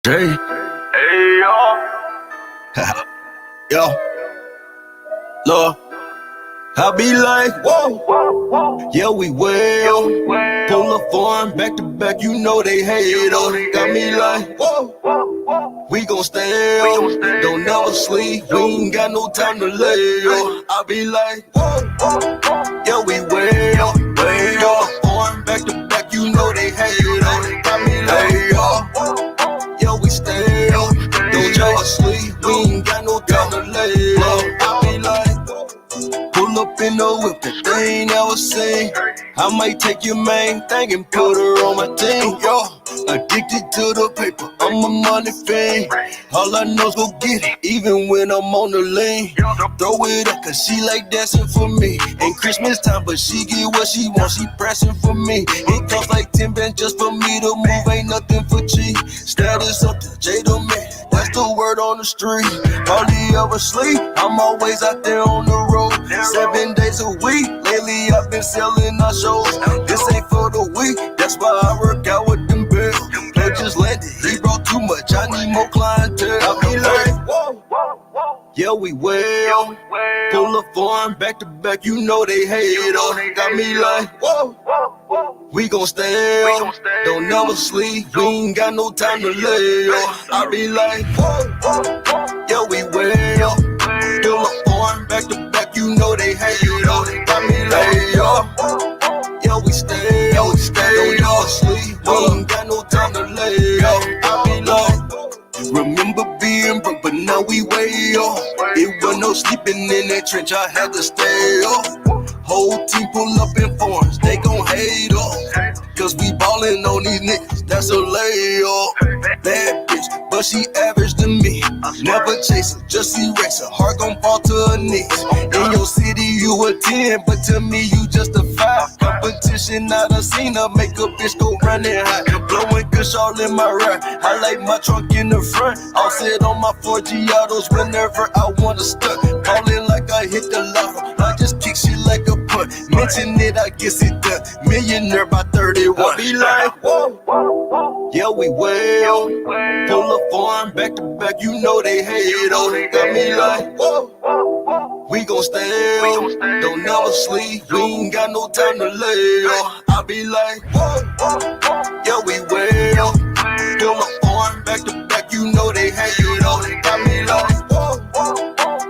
Hey, hey, yo, yo, Lord, I be like, whoa, yeah, we will. Pull up foreign back to back, you know they hate us. Got me like, whoa, we gon' stay up, don't never sleep, we ain't got no time to lay up. I be like, whoa, yeah, we will. Pull up foreign back to back, you know they hate us. Got me like, yeah, we stay up, don't never sleep, we ain't got no time to lay up. I be like, pull up in the whip that they ain't never seen. I might take your main thing and put her on my team. Yo, addicted to the paper, I'm a money fiend. All I know's go get it, even when I'm on the lean. Throw it up, cause she like dancing for me. Ain't Christmas time, but she get what she wants, she pressing for me. It costs like 10 bands just for me to move, ain't nothing for cheap. Status up to Jada man, that's the word on the street. Hardly ever sleep, I'm always out there on the road. 7 days a week, lately I've been selling our shows. This ain't for the week, that's why I work out with them bills. Play just landed, he brought too much, I need more clientele. I be like, whoa, yeah, we will. Pull up foreign back to back, you know they hate us. Got me like, whoa, we gon' stay up, don't never sleep, we ain't got no time to lay up. I be like, whoa, yeah, we will. Pull up foreign back to back, you know they hate us. Got me like, yeah, we stay up, don't never sleep, we ain't got no time to lay up. I be like, remember being broke, but now we way up. It was no sleeping in that trench, I had to stay up. Whole team pull up in forms, they gon' hate us. Cause we ballin' on these niggas, that's a layup. Bad bitch, but she average to me. Never chasing, just erase her, heart gon' fall to her knees. In your city you a 10, but to me you just a 5. Competition I done seen her make a bitch go running high. Blowing kush all in my rap, I like my trunk in the front. All set on my 4G autos whenever I wanna stunt. Ballin' like I hit the lotto, I just kick shit like a punt. Mention it, I guess it done. Millionaire by 31. I be like, whoa, yeah, we will. Pull up foreign back to back, you know they hate us. Got me like, whoa, we gon' stay up, don't never sleep, we ain't got no time to lay up. I be like, whoa, yeah, we will. Pull up foreign back to back, you know they hate us. Got me like, whoa,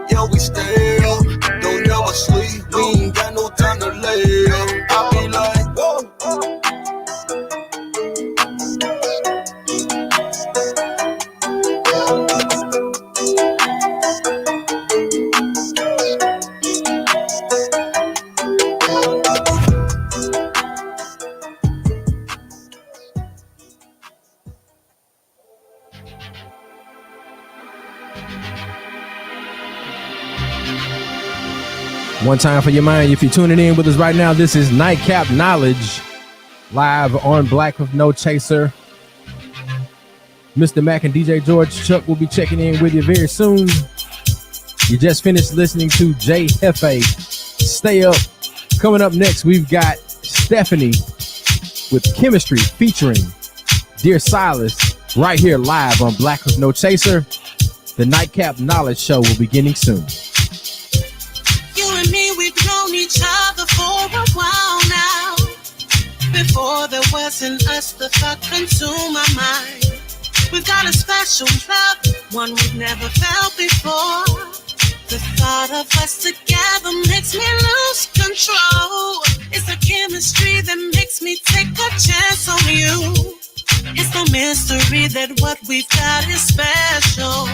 yeah, we stay up, don't never sleep, we ain't got no time to lay up. I be like, whoa. One time for your mind, if you're tuning in with us right now, this is Nightcap Knowledge, live on Black with No Chaser. Mr. Mac and DJ George Chuck will be checking in with you very soon. You just finished listening to J Hefe, Stay Up. Coming up next, we've got Stephanie with Chemistry featuring Dear Silas right here live on Black with No Chaser. The Nightcap Knowledge Show will be beginning soon. We've known each other for a while now. Before there wasn't us, the thought consumed my mind. We've got a special love, one we've never felt before. The thought of us together makes me lose control. It's the chemistry that makes me take a chance on you. It's no mystery that what we've got is special.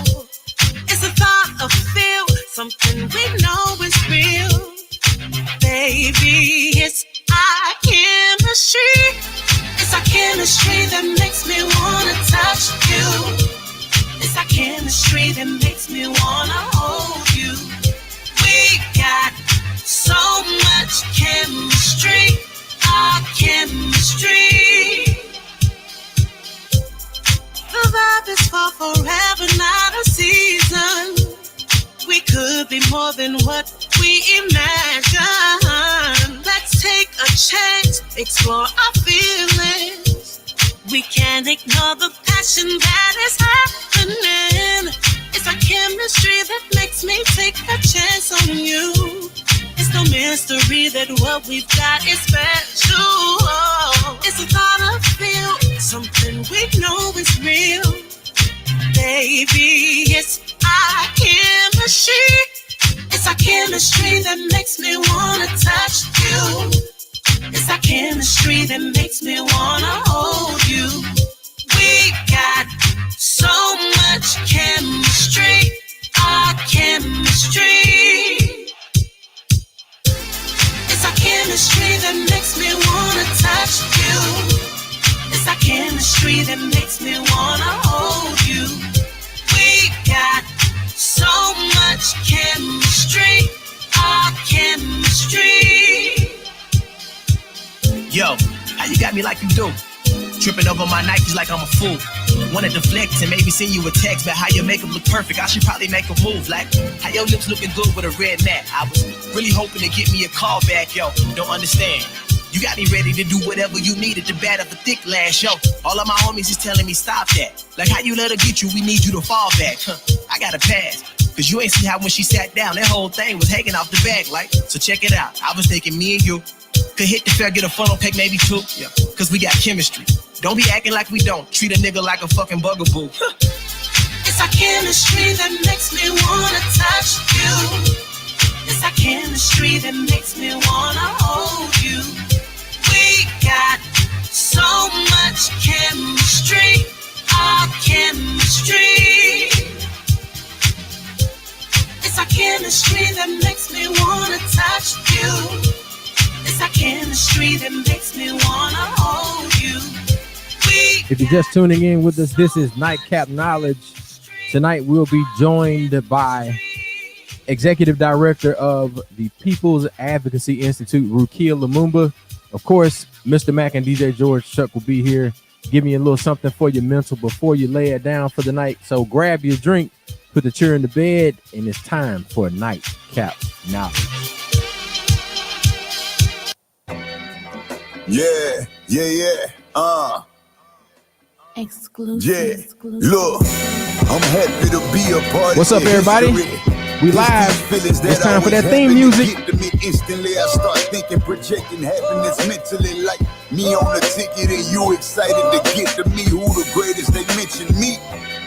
It's a thought of feel, something we know is real. Baby, it's our chemistry. It's our chemistry that makes me wanna touch you. It's our chemistry that makes me wanna hold you. We got so much chemistry, our chemistry. The vibe is for forever, not a season. We could be more than what we imagine. Let's take a chance, explore our feelings. We can't ignore the passion that is happening. It's our chemistry that makes me take a chance on you. It's no mystery that what we've got is special. It's a thought I feel, something we know is real. Baby, it's our chemistry. It's our chemistry that makes me wanna touch you. It's our chemistry that makes me wanna hold you. We got so much chemistry, our chemistry. It's our chemistry that makes me wanna touch you. It's our chemistry that makes me wanna hold you. We got so much chemistry, our chemistry. Yo, how you got me like you do? Tripping over my Nikes like I'm a fool. Wanna deflect and maybe send you a text about how your makeup look perfect. I should probably make a move like how your lips looking good with a red mat. I was really hoping to get me a call back, yo. Don't understand. You got me ready to do whatever you needed to bat up a thick last yo. All of my homies is telling me stop that. Like how you let her get you, we need you to fall back. I gotta pass. Cause you ain't see how when she sat down, that whole thing was hanging off the back like. So check it out. I was thinking me and you could hit the fair, get a funnel cake, maybe two. Yeah. Cause we got chemistry. Don't be acting like we don't. Treat a nigga like a fucking bugaboo. It's our chemistry that makes me wanna touch you. It's our chemistry that makes me wanna hold you. We got so much chemistry, our chemistry. It's our chemistry that makes me wanna touch you. It's our chemistry that makes me wanna hold you. If you're just tuning in with us, this is Nightcap Knowledge. Tonight we'll be joined by Executive Director of the People's Advocacy Institute, Rukia Lumumba. Of course, Mr. Mac and DJ George Chuck will be here, giving you a little something for your mental before you lay it down for the night. So grab your drink, put the chair in the bed, and it's time for Nightcap Knowledge. Yeah. Exclusive. Yeah. Look, I'm happy to be a part. What's up, everybody? We live. It's time for that theme music. Instantly, I start thinking, projecting happiness mentally, like me on the ticket, and you excited to get to me. Who the greatest? They mention me,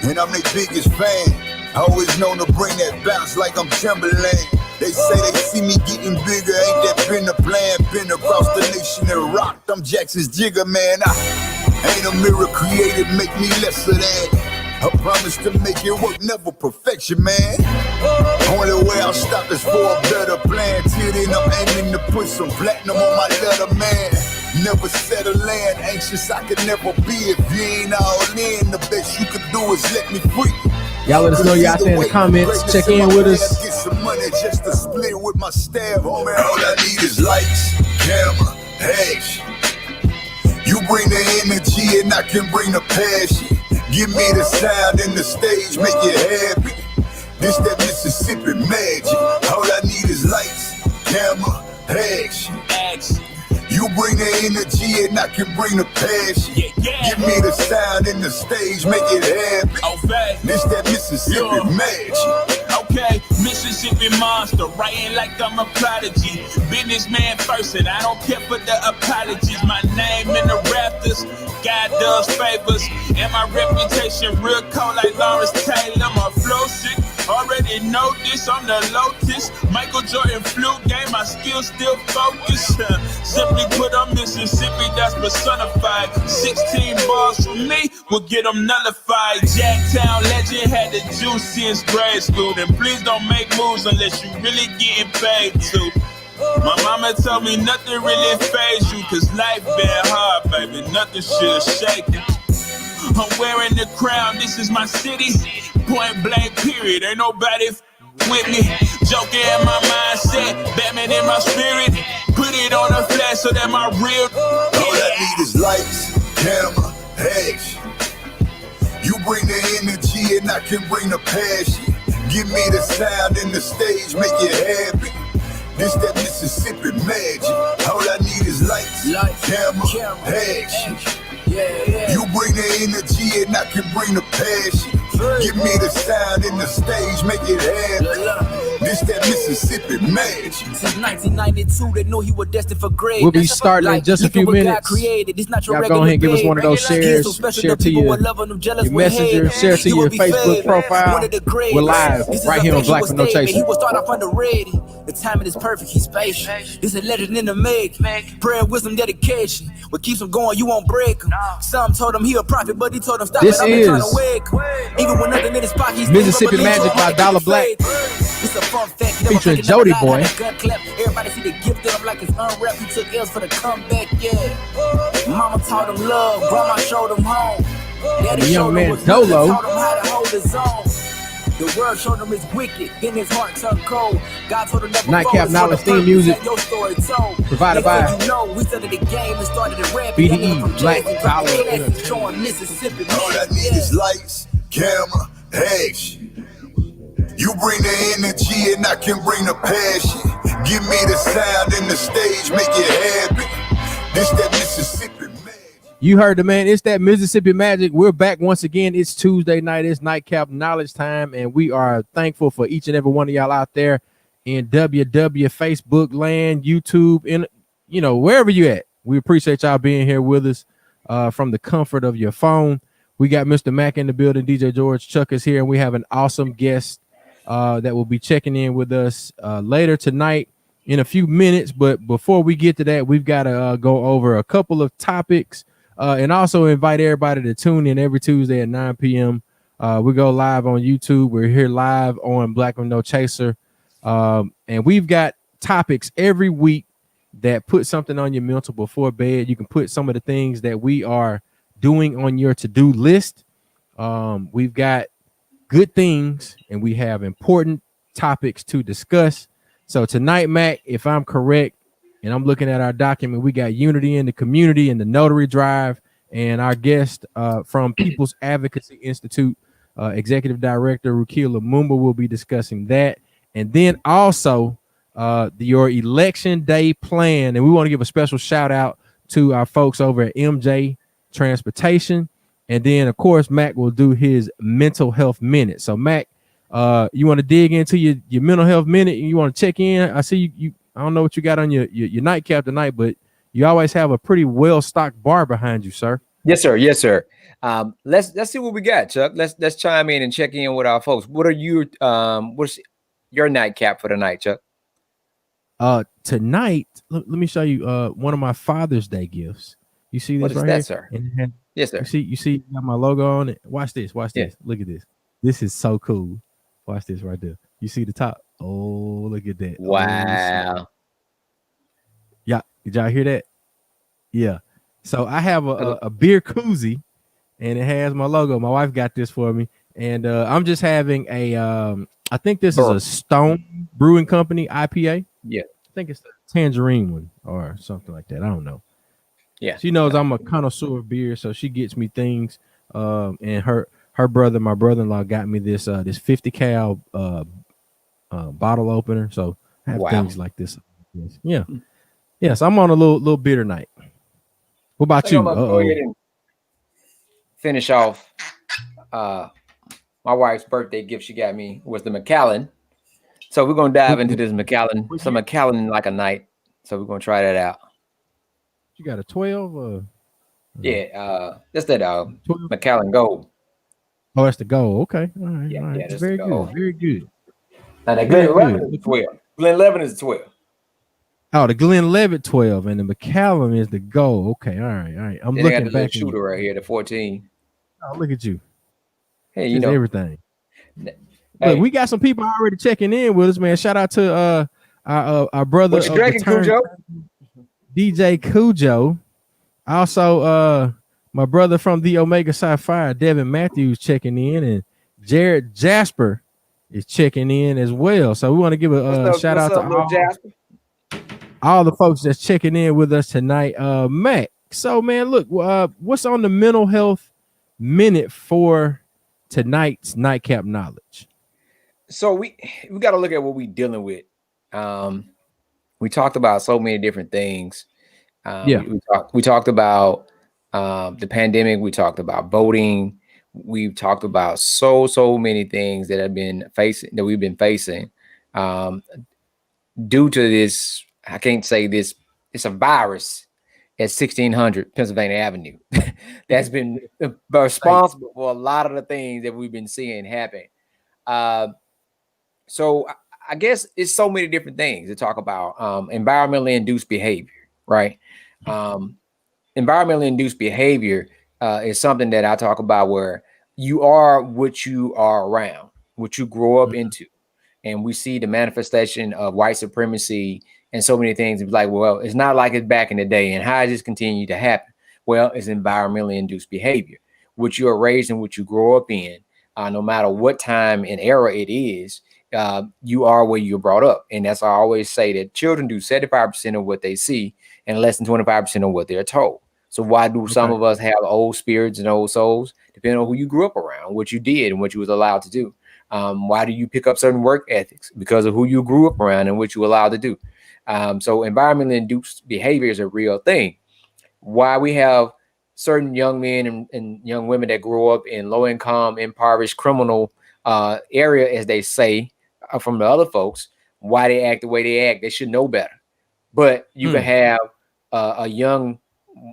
and I'm their biggest fan. Always known to bring that bounce like I'm Timberland. They say they see me getting bigger, ain't that been the plan? Been across the nation and rocked. I'm Jackson's Jigger, man. I ain't a mirror created, make me lesser than. I promise to make it work, never perfection, man. Only way I'll stop is for a better plan. Till then, I'm aiming to put some platinum on my letter, man. Never settle land, anxious I could never be. If you ain't all in, the best you could do is let me free. Y'all let us know y'all in the comments. Check in with us. Get some money just to split with my staff. Oh man, all I need is lights, camera, action. You bring the energy and I can bring the passion. Give me the sound and the stage, make it happy. This that Mississippi magic. All I need is lights, camera, action. You bring the energy and I can bring the passion. Give me the sound and the stage, make it happen. This that Mississippi magic. Okay, Mississippi monster, writing like I'm a prodigy. Businessman first, and I don't care for the apologies. My name in the rafters, God does favors, and my reputation real cold like Lawrence Taylor. My flow sick, already know this. I'm the Lotus, Michael Jordan flute game. My skills still focus. Simply put, I'm Mississippi, that's personified. 16 bars from me will get them nullified. Jacktown legend had the juice since grade school. And please don't make moves unless you really getting paid to. My mama told me nothing really fazed you, cause life been hard, baby, nothing should shake it. I'm wearing the crown, this is my city. Point blank period, ain't nobody with me. Joker in my mindset, Batman in my spirit. Put it on a flash so that my real. All I need is lights, camera, action. You bring the energy and I can bring the passion. Give me the sound and the stage, make it happen. This that Mississippi magic. All I need is lights, camera, action. You bring the energy and I can bring the passion. Give me the sound in the stage, make it happen. This that Mississippi magic. Since 1992, they knew he was destined for great. We'll be starting in just a few minutes. Y'all go ahead and give us one of those shares. Share to your messenger. Share to your Facebook profile. We're live right here on Black with No Chaser. He will start off underrated. The timing is perfect, he's patient. This is a legend in the make. Prayer, wisdom, dedication. What keeps him going, you won't break him. Some told him he a prophet, but he told him stop. This is even when nothing in his pocket, he's Mississippi Magic by Dollar Black. It's a fun fact. Featuring Jody Boy. Everybody see the gift in him like it's unwrapped. He took L's for the comeback, yeah. Mama taught him love, grandma showed him home. Daddy the young man taught Dolo. him how to hold his own. The world showed him it's wicked, then his heart turned cold. God told him never Nightcap Knowledge theme music provided by we started the game and started the rap. BDE Black Dollar. Showing Mississippi. All I need is lights, camera, action. You bring the energy and I can bring the passion. Give me the sound in the stage, make it happen. This that Mississippi magic. You heard the man. It's that Mississippi Magic. We're back once again. It's Tuesday night. It's Nightcap Knowledge time, and we are thankful for each and every one of y'all out there in WW Facebook land, YouTube, and wherever you at. We appreciate y'all being here with us from the comfort of your phone. We got Mr. Mack in the building. DJ George Chuck is here, and we have an awesome guest that will be checking in with us later tonight in a few minutes. But before we get to that, we've got to go over a couple of topics and also invite everybody to tune in every Tuesday at 9 p.m. We go live on YouTube. We're here live on Black with No Chaser. And we've got topics every week that put something on your mental before bed. You can put some of the things that we are doing on your to-do list. We've got good things and we have important topics to discuss. So tonight, Mac, if I'm correct, and I'm looking at our document, we got unity in the community and the notary drive, and our guest from People's Advocacy Institute, Executive Director Rukia Lumumba, will be discussing that. And then also your election day plan. And we want to give a special shout out to our folks over at MJ Transportation. And then, of course, Mac will do his mental health minute. So, Mac, you want to dig into your mental health minute? You want to check in? I see you. I don't know what you got on your nightcap tonight, but you always have a pretty well-stocked bar behind you, sir. Yes, sir. Yes, sir. Let's see what we got, Chuck. Let's chime in and check in with our folks. What are you? What's your nightcap for the night, Chuck? Tonight, let me show you one of my Father's Day gifts. You see this what is right that, here? Sir? And yes, sir. You see, you got my logo on it. Watch this. Watch this. Look at this. This is so cool. Watch this right there. You see the top? Oh, look at that. Wow. Oh, yeah. Did y'all hear that? Yeah. So I have a beer koozie, and it has my logo. My wife got this for me, and I'm just having a. I think this is a Stone Brewing Company IPA. Yeah. I think it's the tangerine one or something like that. I don't know. Yeah. She knows I'm a connoisseur of beer, so she gets me things. And her brother, my brother-in-law, got me this 50 cal bottle opener. So I have things like this. Yeah. Yes, I'm on a little bitter night. What about you? Go ahead and finish off. My wife's birthday gift she got me was the Macallan. So we're gonna dive into this Macallan. Some Macallan like a night. So we're gonna try that out. You got a 12? Yeah, that's that Macallan Gold. Oh, that's the gold. Okay. All right. Yeah, all right. yeah, that's very the good. gold. Very good. And the Glenn 11 is 12. Glenn 11 is 12. Oh, the Glenlivet 12 and the Macallan is the gold. Okay. All right. All right. I'm Then looking got the back. shooter right here, the 14. Oh, look at you. Hey, you Just know everything. Hey. Look, we got some people already checking in with us, man. Shout out to our brother What you drinking, Cujo? DJ Cujo. Also, my brother from the Omega Psi Phi, Devin Matthews, checking in, and Jared Jasper is checking in as well. So we want to give a shout out to all the folks that's checking in with us tonight. Mac. So, man, look, what's on the mental health minute for tonight's Nightcap Knowledge? So we got to look at what we're dealing with. We talked about so many different things. We talked about the pandemic. We talked about voting. We've talked about so many things that we've been facing due to this. I can't say this. It's a virus at 1600 Pennsylvania Avenue that's been responsible for a lot of the things that we've been seeing happen. So I guess it's so many different things to talk about. Environmentally induced behavior, right? Environmentally induced behavior is something that I talk about where you are what you are around, what you grow up into. And we see the manifestation of white supremacy and so many things. It's like, well, it's not like it's back in the day. And how does this continue to happen? Well, it's environmentally induced behavior, which you are raised and what you grow up in, no matter what time and era it is. You are where you're brought up. And that's why I always say that children do 75% of what they see and less than 25% of what they're told. So why do some of us have old spirits and old souls? Depending on who you grew up around, what you did and what you was allowed to do. Why do you pick up certain work ethics? Because of who you grew up around and what you were allowed to do. So environmentally induced behavior is a real thing. Why we have certain young men and young women that grow up in low income, impoverished, criminal area, as they say from the other folks, why they act the way they act. They should know better. But you can have a young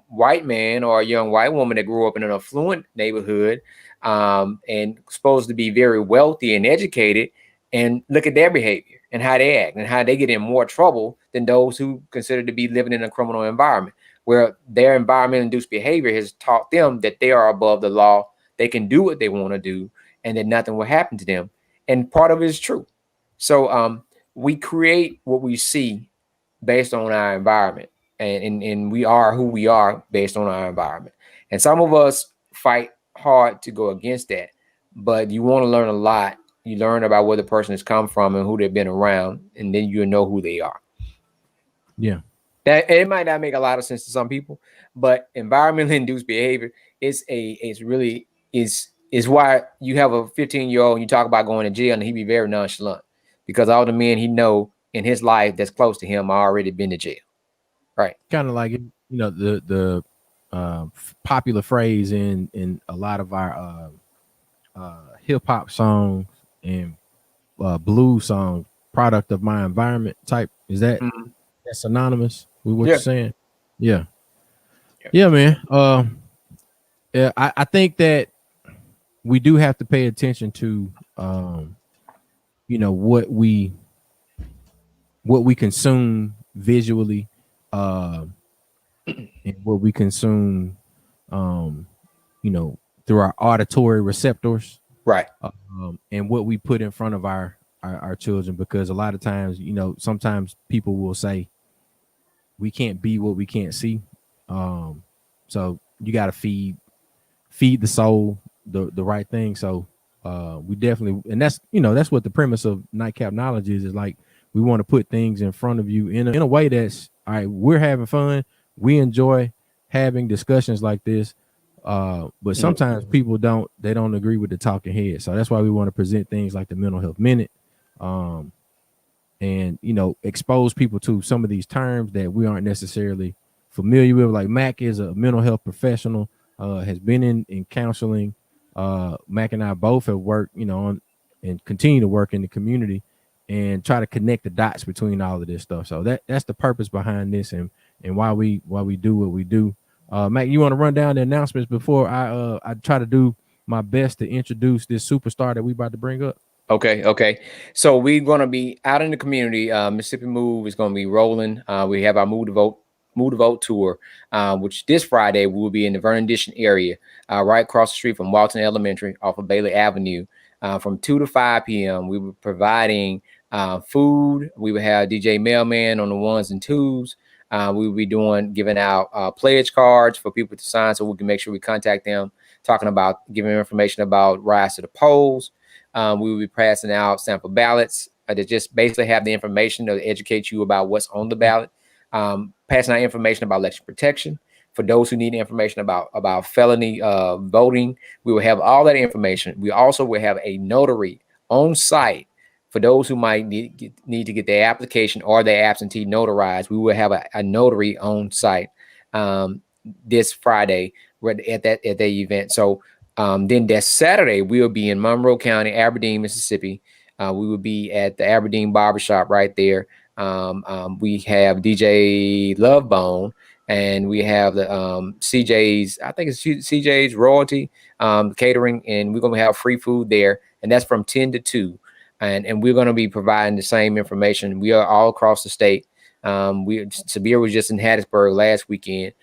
white man or a young white woman that grew up in an affluent neighborhood and supposed to be very wealthy and educated, and look at their behavior and how they act and how they get in more trouble than those who consider to be living in a criminal environment, where their environmental induced behavior has taught them that they are above the law, they can do what they want to do, and that nothing will happen to them. And part of it is true. So we create what we see based on our environment, and we are who we are based on our environment. And some of us fight hard to go against that, but you want to learn a lot. You learn about where the person has come from and who they've been around, and then you know who they are. Yeah. That it might not make a lot of sense to some people, but environmentally induced behavior is why you have a 15-year-old and you talk about going to jail and he be very nonchalant, because all the men he know in his life that's close to him already been to jail. Right. Kind of like, the popular phrase in a lot of our hip hop songs and blues songs, product of my environment type. Is that that's synonymous with what you're saying? Yeah. Yeah, man. Yeah, I think that we do have to pay attention to what we consume visually, and what we consume through our auditory receptors, right? And what we put in front of our children, because a lot of times, sometimes people will say we can't be what we can't see. So you got to feed the soul the right thing. So we definitely, and that's what the premise of Nightcap Knowledge is like, we want to put things in front of you in a way that's all right. We're having fun. We enjoy having discussions like this. But sometimes people don't agree with the talking head. So that's why we want to present things like the Mental Health Minute, and expose people to some of these terms that we aren't necessarily familiar with. Like Mac is a mental health professional, has been in counseling. Mac and I both have worked, on and continue to work in the community and try to connect the dots between all of this stuff. So that's the purpose behind this, and why we do what we do. Mac, you want to run down the announcements before I try to do my best to introduce this superstar that we about to bring up? Okay. So we're going to be out in the community. Mississippi Move is going to be rolling. We have our Move to Vote tour, which this Friday we will be in the Vernon Addition area, right across the street from Walton Elementary off of Bailey Avenue, from 2 to 5 p.m. We were providing food. We will have DJ Mailman on the ones and twos. We will be giving out pledge cards for people to sign, so we can make sure we contact them, talking about giving information about rise to the polls. We will be passing out sample ballots that just basically have the information to educate you about what's on the ballot. Passing out information about election protection for those who need information about felony voting. We will have all that information. We also will have a notary on site for those who might need to get their application or their absentee notarized. We will have a notary on site this Friday at that event. So then that Saturday we'll be in Monroe County, Aberdeen, Mississippi. We will be at the Aberdeen Barbershop right there. We have DJ Lovebone, and we have the CJ's, I think it's CJ's Royalty catering, and we're gonna have free food there, and that's from 10 to 2. And we're going to be providing the same information. We are all across the state. Sabir was just in Hattiesburg last weekend.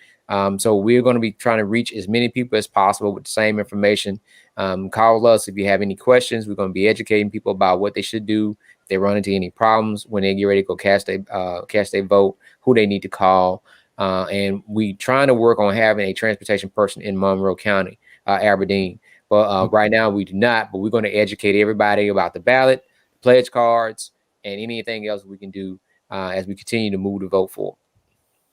So we're going to be trying to reach as many people as possible with the same information. Call us if you have any questions. We're going to be educating people about what they should do if they run into any problems when they get ready to go cast their vote, who they need to call. And we trying to work on having a transportation person in Monroe County, Aberdeen. But right now we do not, but we're going to educate everybody about the ballot, pledge cards, and anything else we can do as we continue to move the vote forward.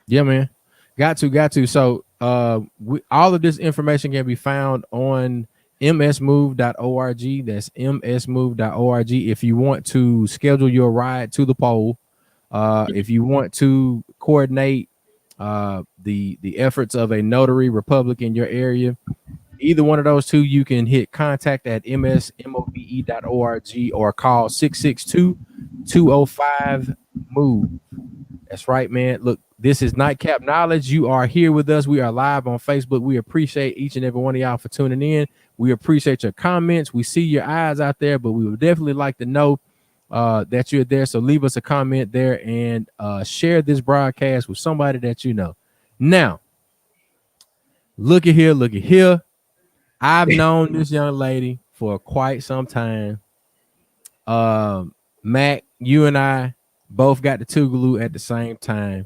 Yeah, man. Got to. So all of this information can be found on msmove.org. That's msmove.org. If you want to schedule your ride to the poll, if you want to coordinate the efforts of a notary republic in your area, either one of those two, you can hit contact at msmove.org or call 662-205-MOVE. That's right, man. Look, this is Nightcap Knowledge. You are here with us. We are live on Facebook. We appreciate each and every one of y'all for tuning in. We appreciate your comments. We see your eyes out there, but we would definitely like to know that you're there. So leave us a comment there and share this broadcast with somebody that you know. Now, look at here. I've known this young lady for quite some time. Mac, you and I both got the Tougaloo at the same time,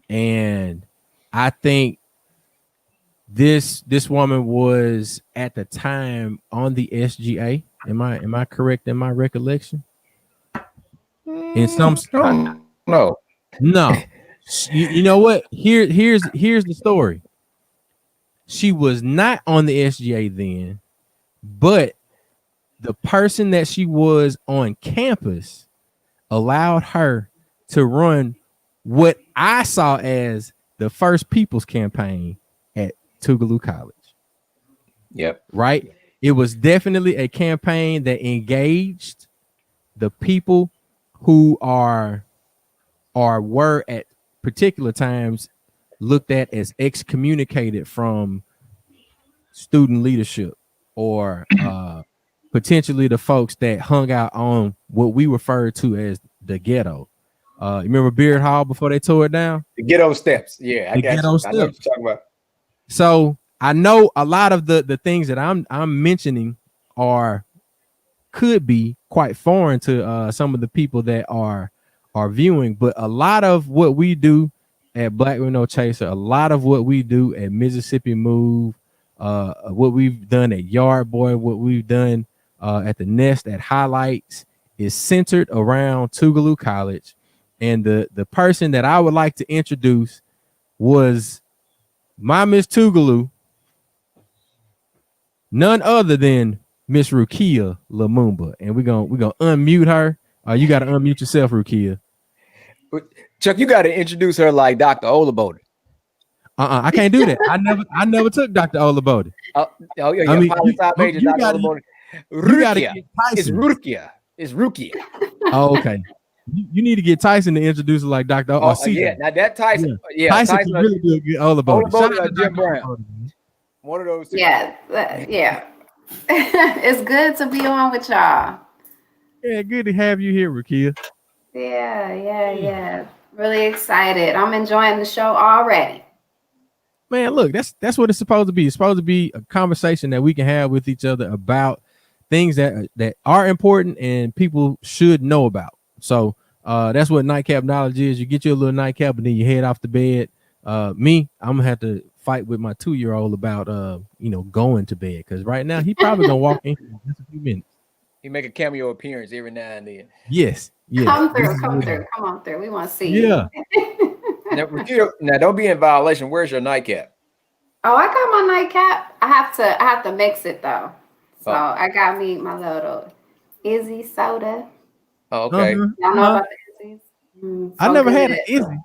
and I think this woman was at the time on the SGA. Am I correct in my recollection? In some no. You know what? Here's the story. She was not on the SGA then, but the person that she was on campus allowed her to run what I saw as the first people's campaign at Tougaloo College. Yep. Right? It was definitely a campaign that engaged the people who were at particular times looked at as excommunicated from student leadership, or potentially the folks that hung out on what we referred to as the ghetto. You remember Beard Hall before they tore it down? The ghetto steps. Yeah, I got you. I know what you're talking about. So I know a lot of the things that I'm mentioning could be quite foreign to some of the people that are viewing, but a lot of what we do at Black Reno Chaser, a lot of what we do at Mississippi Move, what we've done at Yard Boy, what we've done at the Nest, at Highlights, is centered around Tougaloo College. And the person that I would like to introduce was my Miss Tougaloo, none other than Miss Rukia Lumumba. And we're gonna unmute her. You got to unmute yourself, Rukia. Chuck, you got to introduce her like Dr. Olabode. I can't do that. I never took Dr. Olabode. Yeah. I mean, you gotta get Tyson. It's Rukia. Oh, okay. You need to get Tyson to introduce her like Dr. Yeah, now that Tyson. Yeah, Tyson can really do a good Olabode. Olabode or Jim Brown. One of those two. Yeah. It's good to be on with y'all. Yeah, good to have you here, Rukia. Yeah. Really excited. I'm enjoying the show already. Man, look, that's what it's supposed to be. It's supposed to be a conversation that we can have with each other about things that are important and people should know about. So that's what Nightcap Knowledge is. You get your little nightcap and then you head off to bed. Me, I'm gonna have to fight with my 2-year-old about going to bed, because right now he probably gonna walk in just a few minutes. He make a cameo appearance every now and then. Yes. Come on through. We want to see you. Now, don't be in violation. Where's your nightcap? Oh, I got my nightcap. I have to mix it though. So I got me my little Izzy soda. Oh, okay. Y'all know about the Izzy's? I never had an Izzy.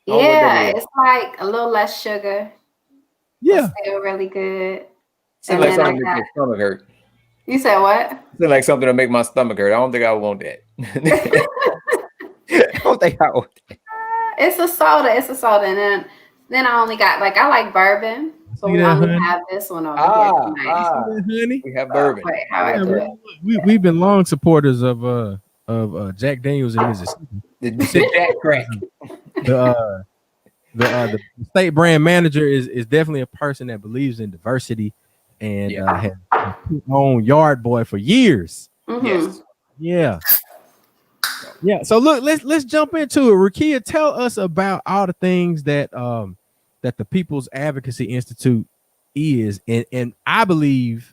Yeah, it's like a little less sugar. Yeah. Still really good. Seems like something to make your stomach hurt. You said what? Seems like something to make my stomach hurt. I don't think I want that. I don't think I want that. It's a soda. It's a soda. And then I only got I like bourbon. So we only have this one over here tonight. Honey. We have bourbon. Wait, how I do it? We've been long supporters of Jack Daniels in Mississippi. The Jack crack. The state brand manager is definitely a person that believes in diversity and has put on Yard Boy for years. Yes. Yeah. So look, let's jump into it. Rakia, tell us about all the things that that the People's Advocacy Institute is, and I believe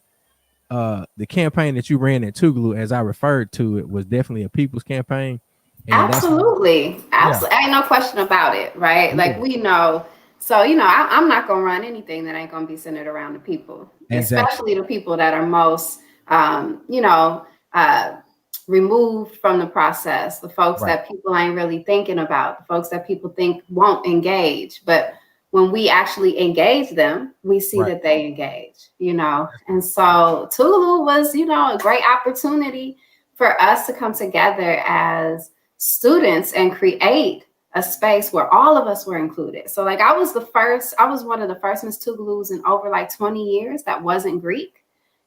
the campaign that you ran at Tougaloo, as I referred to it, was definitely a people's campaign. And Absolutely. Ain't no question about it, right? Yeah. Like we know. So, I'm not going to run anything that ain't going to be centered around the people, especially the people that are most, removed from the process, the folks that people ain't really thinking about, the folks that people think won't engage. But when we actually engage them, we see that they engage, And so Tougaloo was, a great opportunity for us to come together as students and create a space where all of us were included. So I was one of the first Miss Tougaloos in over 20 years that wasn't Greek,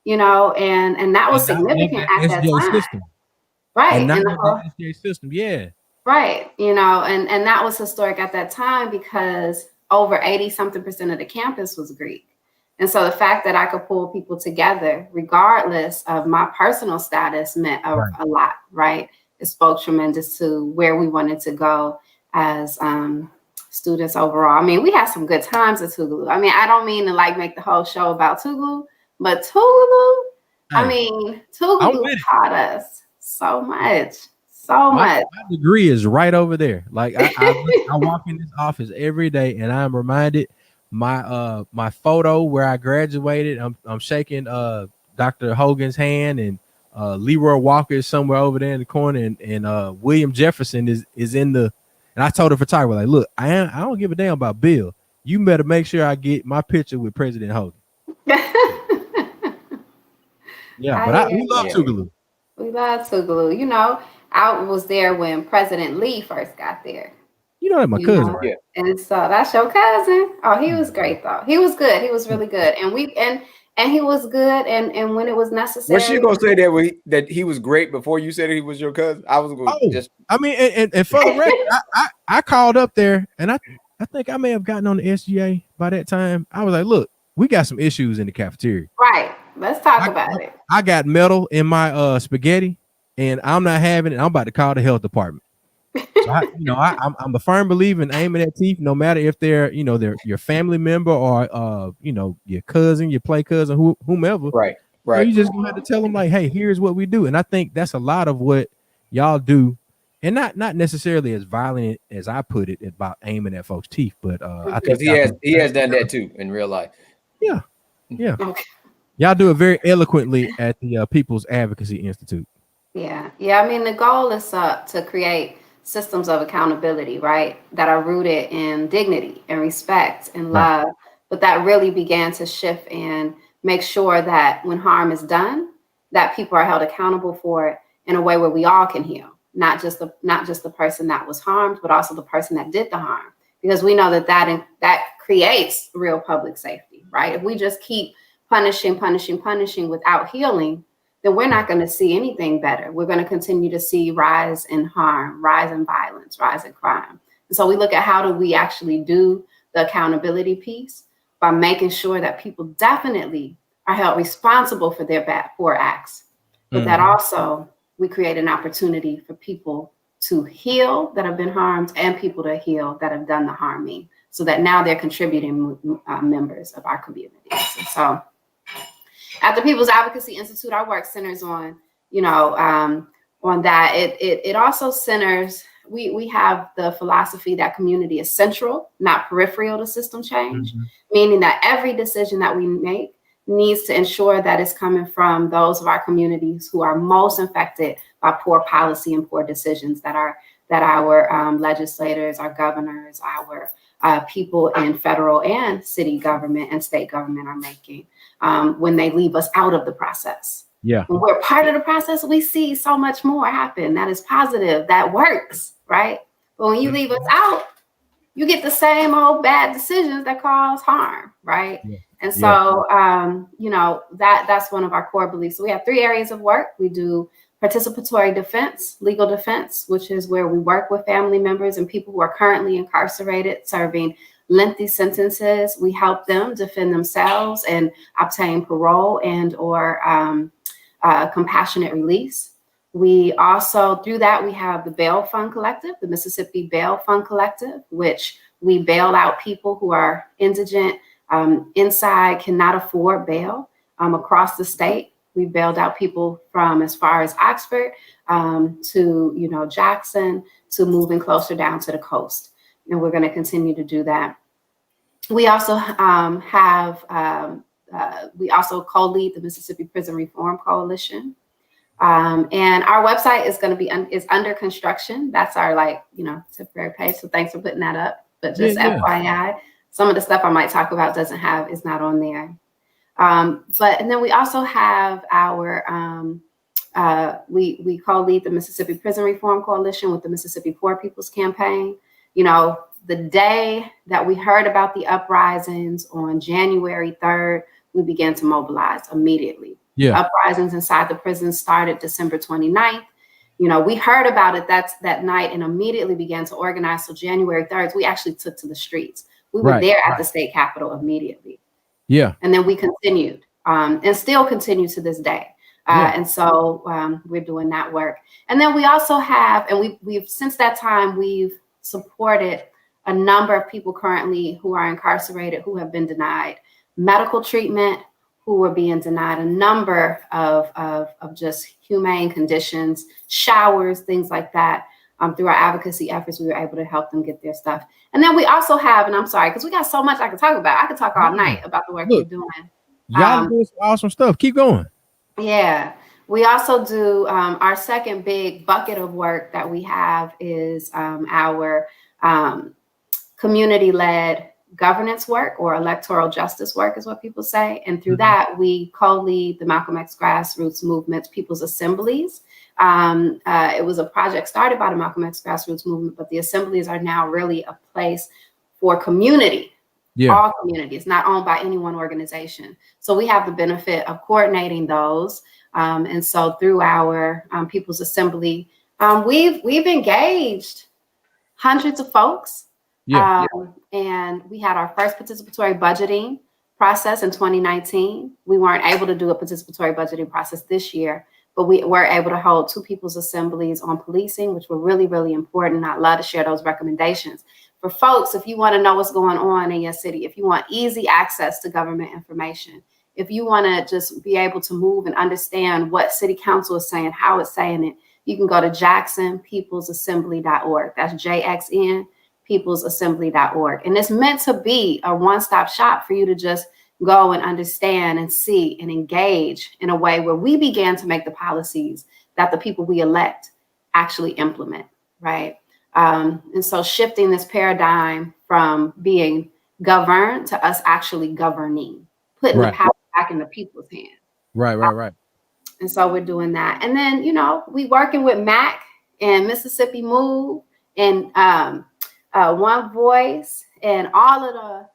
and that was significant at that time. System. Right. And not the SGA system. Yeah. Right. And that was historic at that time because over 80-something% of the campus was Greek. And so the fact that I could pull people together, regardless of my personal status, meant a lot, right? It spoke tremendous to where we wanted to go as students overall. I mean, we had some good times at Tougaloo. I mean, I don't mean to make the whole show about Tougaloo, but Tougaloo, Tougaloo taught us so much. My degree is right over there. I walk in this office every day and I'm reminded my photo where I graduated. I'm shaking Dr. Hogan's hand, and Leroy Walker is somewhere over there in the corner, and William Jefferson is in the. And I told the photographer, look, I don't give a damn about Bill. You better make sure I get my picture with President Hogan. Yeah, we love Tougaloo. We love Tougaloo. I was there when President Lee first got there. That's my cousin, right? And so that's your cousin. Oh, he was great though. He was good. He was really good. And he was good. And when it was necessary. Was she gonna say that he was great before you said he was your cousin? I was going to just. I mean, and for the record, I called up there, and I think I may have gotten on the SGA by that time. I was like, look, we got some issues in the cafeteria. Right. Let's talk about it. I got metal in my spaghetti, and I'm not having it. I'm about to call the health department. So I'm a firm believer in aiming at teeth, no matter if they're your family member or your cousin, your play cousin, whomever. Right. So you just have to tell them hey, here's what we do, and I think that's a lot of what y'all do, and not necessarily as violent as I put it about aiming at folks' teeth, but I think he has done that too in real life. Yeah. Okay. Y'all do it very eloquently at the People's Advocacy Institute. Yeah. I mean, the goal is to create systems of accountability, right, that are rooted in dignity and respect and love, but that really began to shift and make sure that when harm is done, that people are held accountable for it in a way where we all can heal, not just the person that was harmed, but also the person that did the harm, because we know that creates real public safety, right? If we just keep punishing without healing, then we're not going to see anything better. We're going to continue to see rise in harm, rise in violence, rise in crime. And so we look at how do we actually do the accountability piece by making sure that people definitely are held responsible for their poor acts, but that also we create an opportunity for people to heal that have been harmed and people to heal that have done the harming, so that now they're contributing members of our communities. And so at the People's Advocacy Institute, our work centers on that. It also centers, we have the philosophy that community is central, not peripheral to system change, meaning that every decision that we make needs to ensure that it's coming from those of our communities who are most affected by poor policy and poor decisions that are that our legislators, our governors, our people in federal and city government and state government are making when they leave us out of the process. Yeah. When we're part of the process, we see so much more happen that is positive, that works, right? But when you leave us out, you get the same old bad decisions that cause harm, right? Yeah. And so, you know, that's one of our core beliefs. So we have 3 areas of work. We do participatory defense, legal defense, which is where we work with family members and people who are currently incarcerated, serving lengthy sentences. We help them defend themselves and obtain parole and or compassionate release. We also, through that, we have the Bail Fund Collective, the Mississippi Bail Fund Collective, which we bail out people who are indigent, inside, cannot afford bail across the state. We bailed out people from as far as Oxford to, you know, Jackson, to moving closer down to the coast. And we're going to continue to do that. We also we also co-lead the Mississippi Prison Reform Coalition. And our website is going to be is under construction. That's our, like, you know, temporary page. So thanks for putting that up. But just FYI, some of the stuff I might talk about is not on there. And then we also have our we co-lead the Mississippi Prison Reform Coalition with the Mississippi Poor People's Campaign. You know, the day that we heard about the uprisings on January 3rd, we began to mobilize immediately. Yeah. Uprisings inside the prison started December 29th. You know, we heard about it that night and immediately began to organize. So January 3rd, we actually took to the streets. We were there at the state capitol immediately. Yeah. And then we continued and still continue to this day. And so we're doing that work. And then we also have, and we've since that time, we've supported a number of people currently who are incarcerated, who have been denied medical treatment, who were being denied a number of just humane conditions, showers, things like that. Through our advocacy efforts, we were able to help them get their stuff. And then we also have, and I'm sorry, because we got so much I could talk about. I could talk all night about the work we're doing. Y'all doing some awesome stuff. Keep going. Yeah. We also do our second big bucket of work that we have is our community-led governance work, or electoral justice work is what people say. And through that, we co-lead the Malcolm X grassroots movement's People's Assemblies. It was a project started by the Malcolm X grassroots movement, but the assemblies are now really a place for community. All community. It's not owned by any one organization. So we have the benefit of coordinating those. And so through our People's Assembly, we've engaged hundreds of folks. And we had our first participatory budgeting process in 2019. We weren't able to do a participatory budgeting process this year, but we were able to hold 2 People's Assemblies on policing, which were really, really important. I'd love to share those recommendations. For folks, if you want to know what's going on in your city, if you want easy access to government information, if you want to just be able to move and understand what city council is saying, how it's saying it, you can go to jacksonpeoplesassembly.org. That's JXN. peoplesassembly.org. And it's meant to be a one-stop shop for you to just go and understand and see and engage in a way where we began to make the policies that the people we elect actually implement, right? And so shifting this paradigm from being governed to us actually governing, putting the power back in the people's hands. Right. And so we're doing that. And then, you know, we working with MAC and Mississippi Move and One Voice and all of the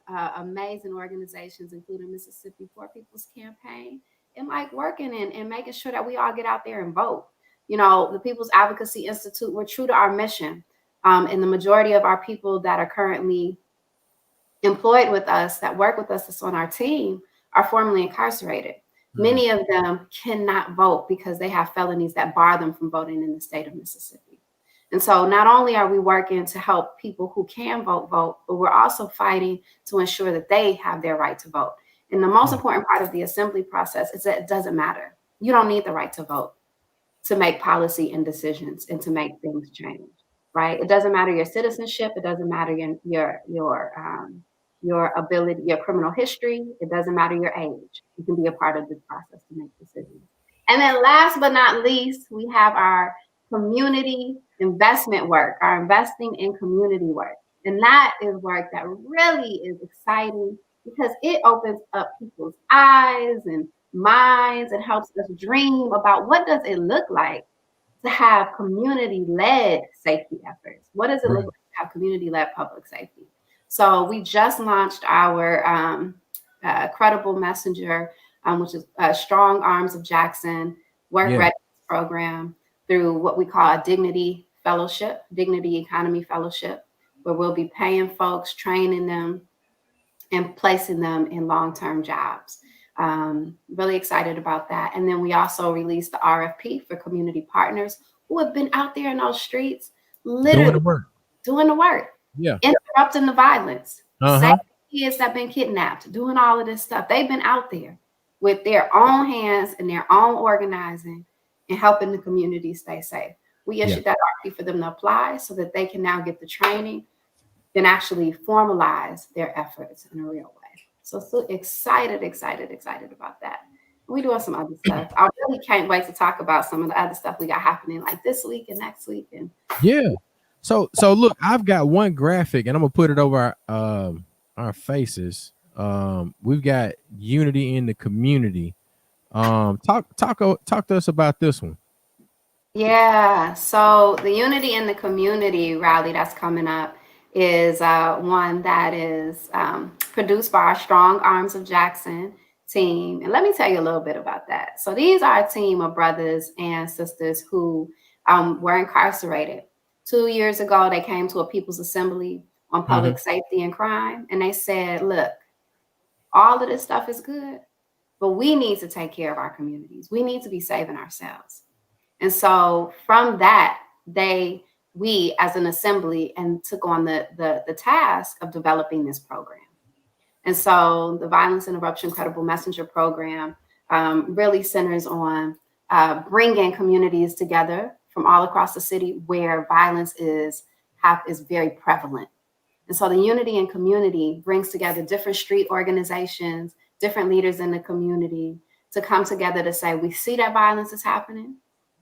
amazing organizations, including Mississippi Poor People's Campaign, and like working and making sure that we all get out there and vote. You know, the People's Advocacy Institute, we're true to our mission. And the majority of our people that are currently employed with us, that work with us, that's on our team, are formerly incarcerated. Many of them cannot vote because they have felonies that bar them from voting in the state of Mississippi. And so not only are we working to help people who can vote, but we're also fighting to ensure that they have their right to vote. And the most important part of the assembly process is that it doesn't matter. You don't need the right to vote to make policy and decisions and to make things change, right? It doesn't matter your citizenship. It doesn't matter your ability, your criminal history. It doesn't matter your age. You can be a part of this process to make decisions. And then last but not least, we have our community investment work, our investing in community work. And that is work that really is exciting because it opens up people's eyes and minds and helps us dream about what does it look like to have community-led safety efforts. What does it look like to have community-led public safety? So we just launched our Credible Messenger, which is Strong Arms of Jackson work readiness program through what we call a Dignity Fellowship, Dignity Economy Fellowship, where we'll be paying folks, training them, and placing them in long-term jobs. Really excited about that. And then we also released the RFP for community partners who have been out there in those streets, literally doing the work, interrupting the violence, saving kids that have been kidnapped, doing all of this stuff. They've been out there with their own hands and their own organizing and helping the community stay safe. We issued that RFP for them to apply so that they can now get the training and actually formalize their efforts in a real way. So excited about that. We're doing some other stuff. I really can't wait to talk about some of the other stuff we got happening like this week and next week. And So look, I've got one graphic and I'm gonna put it over our faces. We've got unity in the community. Talk to us about this one. Yeah, so the Unity in the Community rally that's coming up is one that is produced by our Strong Arms of Jackson team. And let me tell you a little bit about that. So these are a team of brothers and sisters who were incarcerated. 2 years ago, they came to a People's Assembly on public safety and crime. And they said, look, all of this stuff is good, but we need to take care of our communities. We need to be saving ourselves. And so from that, we as an assembly and took on the task of developing this program. And so the Violence Interruption Credible Messenger program really centers on bringing communities together from all across the city where violence is very prevalent. And so the Unity in Community brings together different street organizations, different leaders in the community to come together to say, we see that violence is happening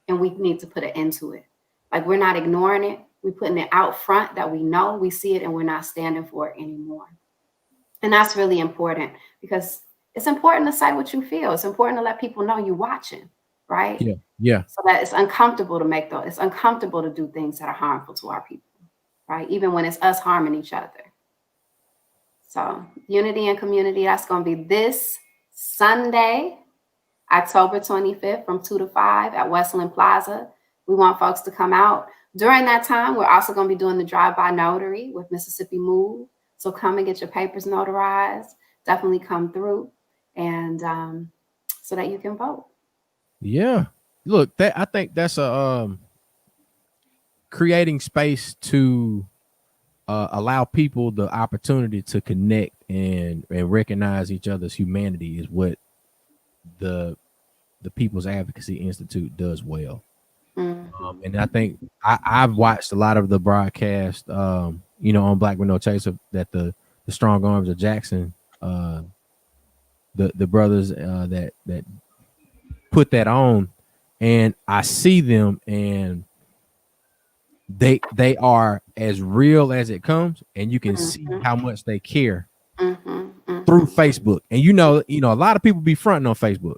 and we need to put an end to it. Like, we're not ignoring it. We're putting it out front that we know we see it and we're not standing for it anymore. And that's really important because it's important to say what you feel. It's important to let people know you're watching, right? Yeah. So that it's uncomfortable to make those, it's uncomfortable to do things that are harmful to our people, right? Even when it's us harming each other. So Unity and Community, that's going to be this Sunday, October 25th from 2 to 5 at Westland Plaza. We want folks to come out. During that time, we're also going to be doing the drive-by notary with Mississippi Move. So come and get your papers notarized. Definitely come through, and so that you can vote. Yeah, look, I think that's a creating space to allow people the opportunity to connect and recognize each other's humanity is what the People's Advocacy Institute does well. And I think I've watched a lot of the broadcast, on Black with No Chaser, that the Strong Arms of Jackson, the brothers that put that on, and I see them, and they are as real as it comes, and you can see how much they care through Facebook. And a lot of people be fronting on Facebook.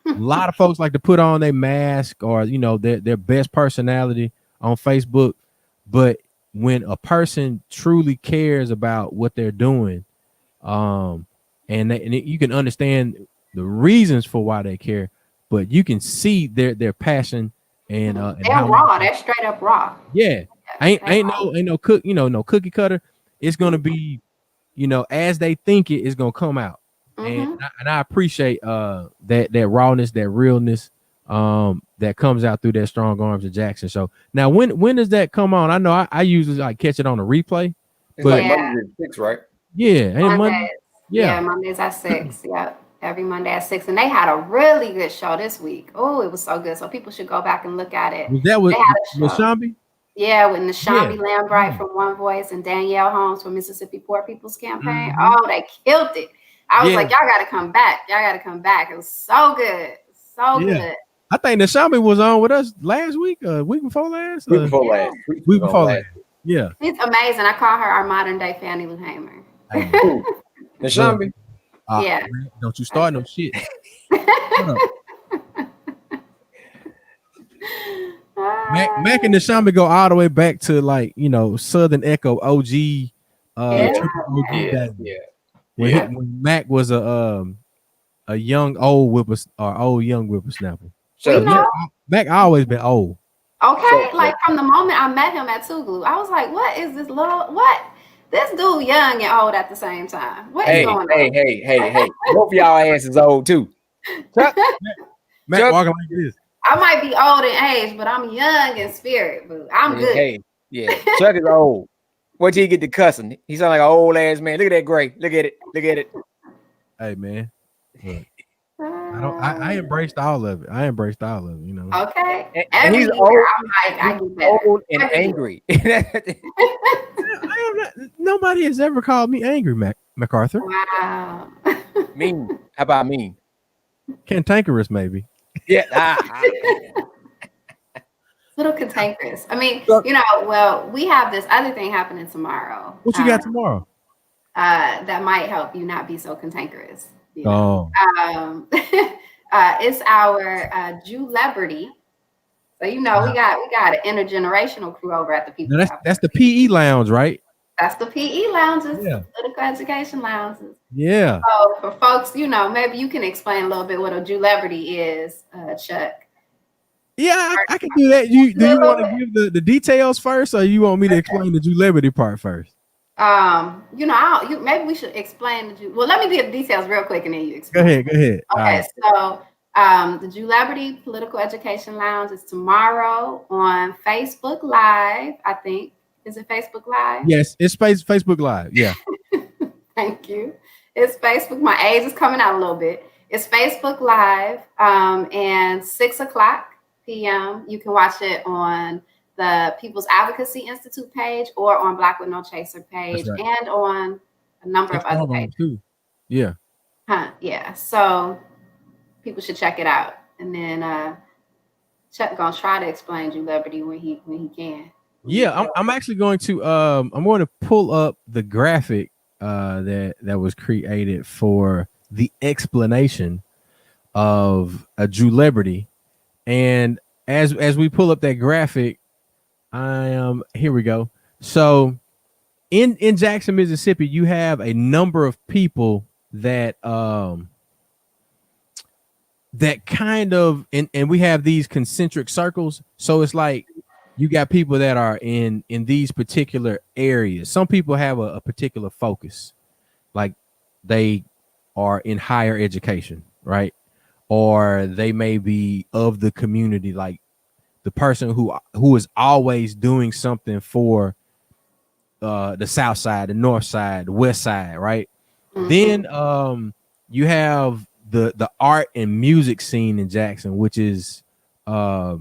A lot of folks like to put on their mask or their best personality on Facebook, but when a person truly cares about what they're doing, and you can understand the reasons for why they care, but you can see their passion and they're raw. They're straight up raw. Yeah, ain't no cookie cutter. It's gonna be, as they think it's gonna come out. And I appreciate that rawness, that realness that comes out through that Strong Arms of Jackson. So now, when does that come on? I know I usually catch it on a replay. It's like Mondays at 6, right? Yeah, Mondays at 6. Yeah, every Monday at 6. And they had a really good show this week. Oh, it was so good. So people should go back and look at it. Was that with Shambi? Yeah, with Nashambi Lambright from One Voice and Danielle Holmes from Mississippi Poor People's Campaign. Oh, they killed it. I was like, y'all got to come back. Y'all got to come back. It was so good. So good. I think Nashambi was on with us last week, week before last. Week before last. Week before last. Yeah. He's amazing. I call her our modern day Fannie Lou Hamer. Nashambi. Yeah. Man, don't you start no shit. Mac and Nashambi go all the way back to like, Southern Echo OG, triple OG days. When Mac was a young old whippersnapper. So Mac always been old. Okay, like from the moment I met him at Tougaloo, I was like, "What is this little what? This dude young and old at the same time. What is going on?" Hey! Both of y'all asses old too. Mac walking like this. I might be old in age, but I'm young in spirit. But I'm good. Hey, yeah. Chuck is old. Wait till you get to cussing. He sound like an old ass man. Look at that gray. Look at it. Hey man. Look. I embraced all of it. Okay. And he's old. I get that. Old and angry. Nobody has ever called me angry, MacArthur. Wow. Mean. How about mean? Cantankerous, maybe. Yeah. Little cantankerous. I mean, well, we have this other thing happening tomorrow. What you got tomorrow? That might help you not be so cantankerous. Oh. It's our Jew-leberty. So we got an intergenerational crew over at the people. That's the PE lounge, right? That's the PE lounges, political education lounges. Yeah. So for folks, maybe you can explain a little bit what a Jew-leberty is, Chuck. Yeah, I can do that. Do you want to give the details first, or you want me to explain the Jew-leberty part first? Maybe we should explain the Jew. Well, let me give the details real quick, and then you explain. Go ahead. Okay, so the Jew-leberty Political Education Lounge is tomorrow on Facebook Live. I think is it Facebook Live? Yes, it's Facebook Live. Yeah. Thank you. It's Facebook. My age is coming out a little bit. It's Facebook Live, and 6:00 p.m. You can watch it on the People's Advocacy Institute page or on Black with No Chaser page, and on a number of other pages too. Yeah. Yeah. So people should check it out. And then Chuck gonna try to explain Jew-leberty when he can. Yeah, I'm actually going to I'm going to pull up the graphic that was created for the explanation of a Jew-leberty. And as we pull up that graphic, here we go. So in Jackson, Mississippi, you have a number of people that kind of and we have these concentric circles. So it's like you got people that are in these particular areas. Some people have a particular focus, like they are in higher education, right? Or they may be of the community, like the person who is always doing something for the south side, the north side, the west side, right? Mm-hmm. Then you have the art and music scene in Jackson, which is I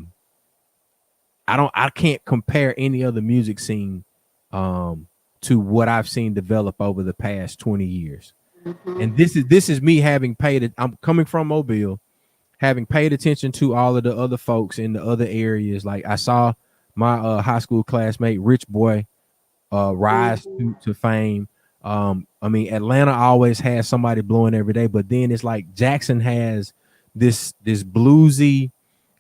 can't compare any other music scene to what I've seen develop over the past 20 years. Mm-hmm. And this is me having paid it. I'm coming from Mobile, having paid attention to all of the other folks in the other areas. Like I saw my high school classmate Rich Boy rise to fame. I mean, Atlanta always has somebody blowing every day, but then it's like Jackson has this bluesy,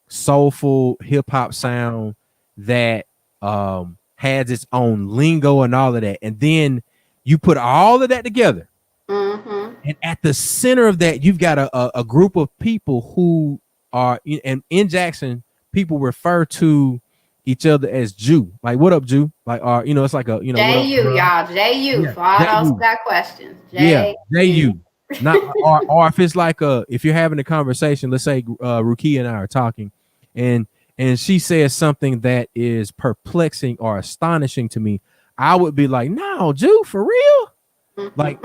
soulful hip hop sound that has its own lingo and all of that. And then you put all of that together. Mm-hmm. And at the center of that, you've got a group of people who are in Jackson, people refer to each other as Jew. Like, what up, Jew? Like, it's like a, J-U, y'all. J-U, yeah, for all those got questions. J-U. Not or if it's like if you're having a conversation, let's say Rukia and I are talking, and she says something that is perplexing or astonishing to me, I would be like, no, Jew, for real? Like,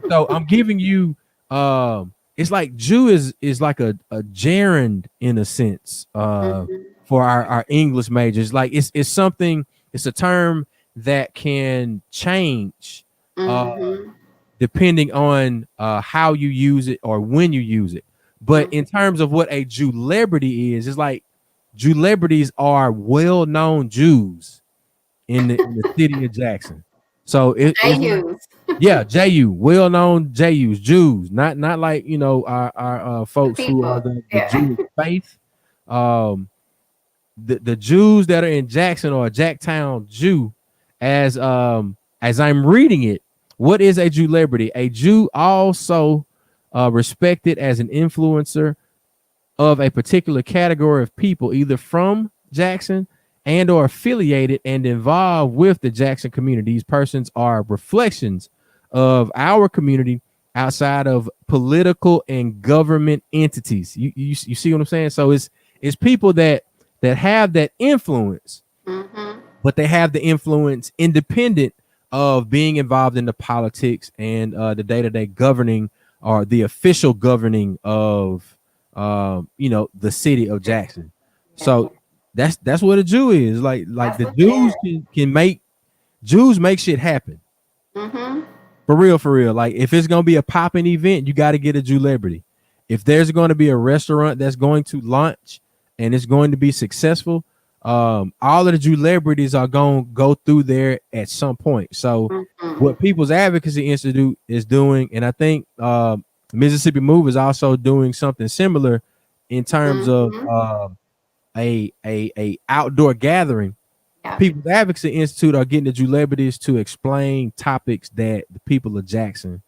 so I'm giving you it's like Jew is like a gerund in a sense for our English majors. Like it's something, it's a term that can change depending on how you use it or when you use it. But in terms of what a Jew-liberty is, it's like Jew-liberties are well-known Jews in the city of Jackson. So it's like, yeah, JU, well-known JUs, Jews, not like our folks who are the Jewish faith. The Jews that are in Jackson or Jacktown Jew, as I'm reading it, what is a Jew-liberty? A Jew also respected as an influencer of a particular category of people, either from Jackson and or affiliated and involved with the Jackson community. These persons are reflections of our community outside of political and government entities. You see what I'm saying? So it's people that have that influence, but they have the influence independent of being involved in the politics and the day-to-day governing or the official governing of the city of Jackson. So that's what a Jew is. Like the Jews can make Jews make shit happen. For real. Like if it's gonna be a popping event, you got to get a Jew-liberty. If there's going to be a restaurant that's going to launch and it's going to be successful, all of the Jew-liberties are going to go through there at some point. So what People's Advocacy Institute is doing, and I think Mississippi Move is also doing something similar in terms of a outdoor gathering. People's Advocacy Institute are getting the Jew-liberties to explain topics that the people of Jackson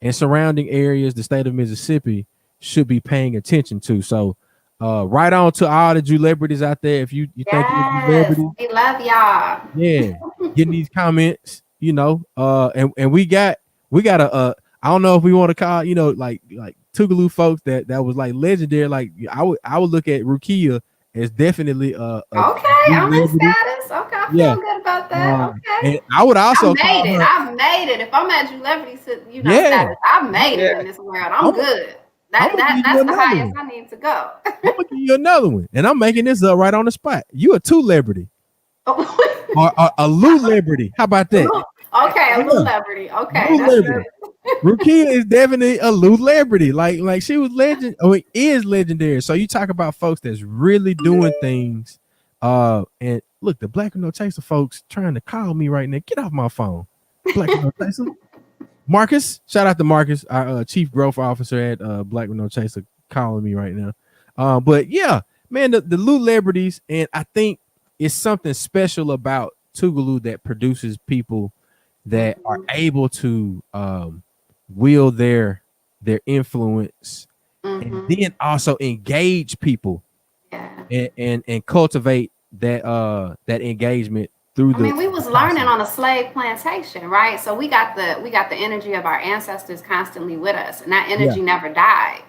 and surrounding areas, the state of Mississippi, should be paying attention to. So right on to all the Jew-liberties out there. If you think we love y'all. Yeah, getting these comments, and we got a I don't know if we want to call, like Tougaloo folks that was like legendary. Like I would look at Rukia as definitely okay, I'm in status. Okay, I feel good about that. Okay. And I would also I've made it. If I'm at Jew-liberty, status, I've made it in this world. I'm good. That's the highest I need to go. I'm gonna give you another one, and I'm making this up right on the spot. You a Two-liberty. or a Lou-liberty. How about that? Okay, a Lou-liberty. Okay, that's good. Rukia is definitely a Lou-liberty. Like she was is legendary. So you talk about folks that's really doing things. And look, the Black with No Chaser folks trying to call me right now. Get off my phone. Black with No Chaser. Marcus, shout out to Marcus, our chief growth officer at Black with No Chaser, calling me right now. But yeah, man, the Lou-liberties, and I think it's something special about Tougaloo that produces people that are able to wield their influence and then also engage people and cultivate that engagement through we was learning on a slave plantation, right? So we got the energy of our ancestors constantly with us, and that energy never died,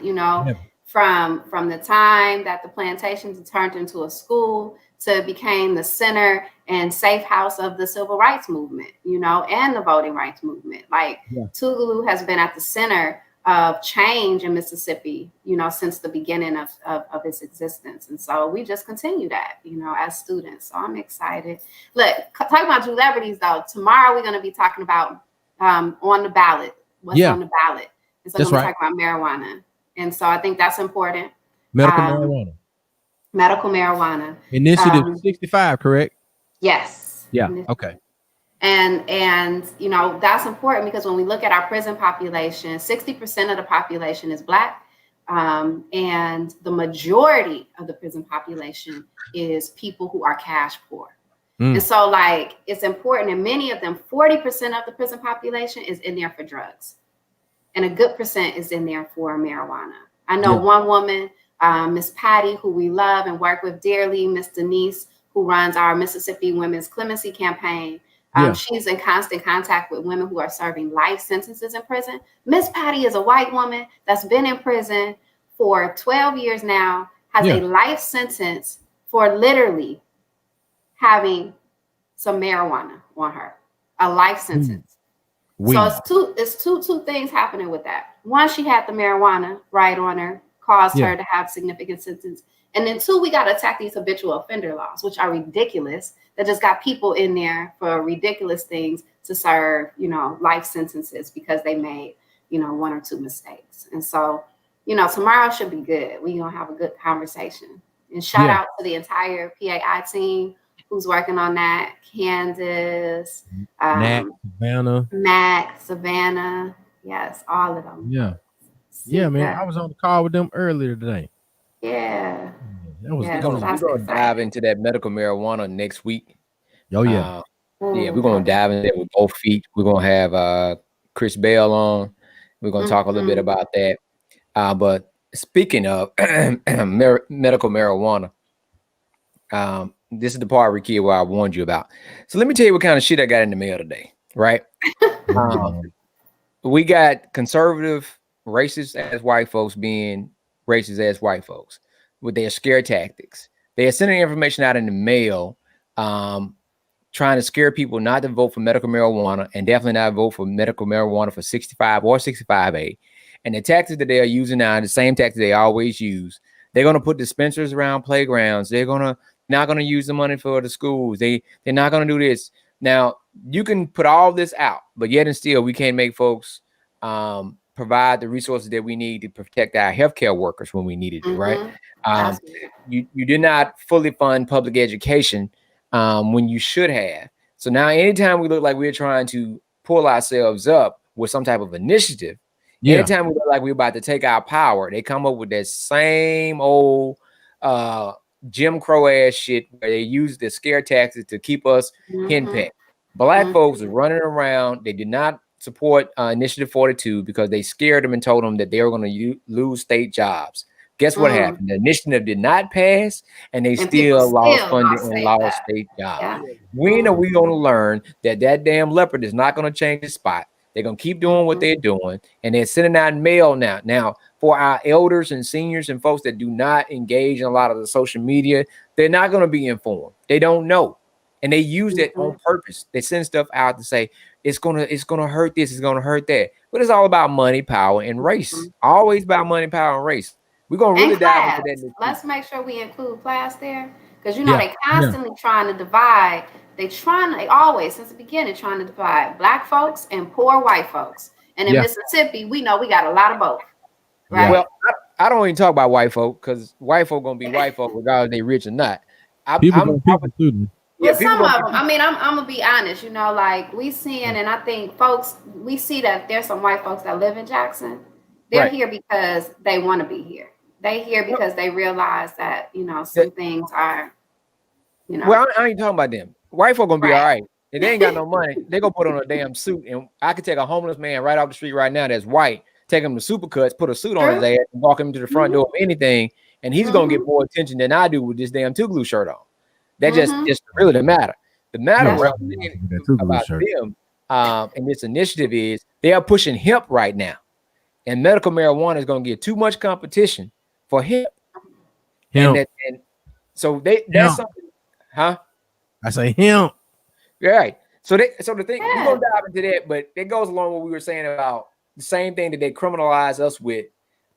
from the time that the plantations turned into a school to became the center and safe house of the civil rights movement, and the voting rights movement. Tougaloo has been at the center of change in Mississippi, since the beginning of its existence. And so we just continue that, as students. So I'm excited. Look, talking about Jew-liberties though, tomorrow we're going to be talking about on the ballot, what's on the ballot. And so we're going to talk about marijuana. And so I think that's important. Medical marijuana. Initiative 65, correct? Yes. Yeah. Okay. And that's important because when we look at our prison population, 60% of the population is Black, and the majority of the prison population is people who are cash poor. And so it's important, and many of them, 40% of the prison population is in there for drugs, and a good percent is in there for marijuana. I know one woman, Miss Patty, who we love and work with dearly, Miss Denise, who runs our Mississippi Women's Clemency Campaign. She's in constant contact with women who are serving life sentences in prison. Miss Patty is a white woman that's been in prison for 12 years now, has a life sentence for literally having some marijuana on her, a life sentence. So it's two things happening with that. One, she had the marijuana right on her, caused her to have significant sentence. And then two, we got to attack these habitual offender laws, which are ridiculous, that just got people in there for ridiculous things to serve, life sentences because they made, one or two mistakes. And so tomorrow should be good. We're gonna have a good conversation. And shout out to the entire PAI team who's working on that. Candace, Mac, Savannah. Yes, all of them. Yeah. Yeah, man. I was on the call with them earlier today. Yeah. That was we're gonna dive into that medical marijuana next week. Oh yeah. Yeah, we're gonna dive into it with both feet. We're gonna have Chris Bell on. We're gonna talk a little bit about that. But speaking of medical marijuana, this is the part, Ricky, where I warned you about. So let me tell you what kind of shit I got in the mail today, right? We got conservative racist as white folks being racist as white folks with their scare tactics. They are sending information out in the mail, trying to scare people not to vote for medical marijuana and definitely not vote for medical marijuana for 65 or 65A. And the tactics that they are using now are the same tactics they always use. They're going to put dispensers around playgrounds. They're not going to use the money for the schools. They're not going to do this. Now, you can put all this out, but yet and still, we can't make folks provide the resources that we need to protect our healthcare workers when we needed it, right? You did not fully fund public education when you should have. So now anytime we look like we're trying to pull ourselves up with some type of initiative, anytime we look like we're about to take our power, they come up with that same old Jim Crow ass shit where they use the scare tactics to keep us henpecked. Black folks are running around. They did not support Initiative 42 because they scared them and told them that they were going to lose state jobs. Guess what happened? The initiative did not pass, and they still lost funding and lost state jobs. When are we going to learn that damn leopard is not going to change his spot? They're going to keep doing what they're doing, and they're sending out mail now. Now, for our elders and seniors and folks that do not engage in a lot of the social media, they're not going to be informed. They don't know. And they use it on purpose. They send stuff out to say, it's gonna hurt this, it's gonna hurt that. But it's all about money, power, and race. Always about money, power, and race. We're gonna really dive into that. Let's make sure we include class there. Because they constantly trying to divide. They always, since the beginning, trying to divide black folks and poor white folks. And in Mississippi, we know we got a lot of both. Right? Well, I don't even talk about white folk because white folk gonna be white folk regardless if they rich or not. Well, some of them. I mean, I'm gonna be honest. Like we seeing, and I think we see that there's some white folks that live in Jackson. They're here because they want to be here. They here because they realize that some things are. Well, I ain't talking about them. White folk gonna be all right. If they ain't got no money, they gonna put on a damn suit. And I could take a homeless man right off the street right now that's white, take him to Supercuts, put a suit on his ass, and walk him to the front door of anything, and he's gonna get more attention than I do with this damn Tougaloo shirt on. That just really the matter. The matter about them and this initiative is they are pushing hemp right now, and medical marijuana is going to get too much competition for hemp. And so that's something, huh? I say hemp. Right. So the thing we're gonna dive into that, but it goes along with what we were saying about the same thing that they criminalize us with.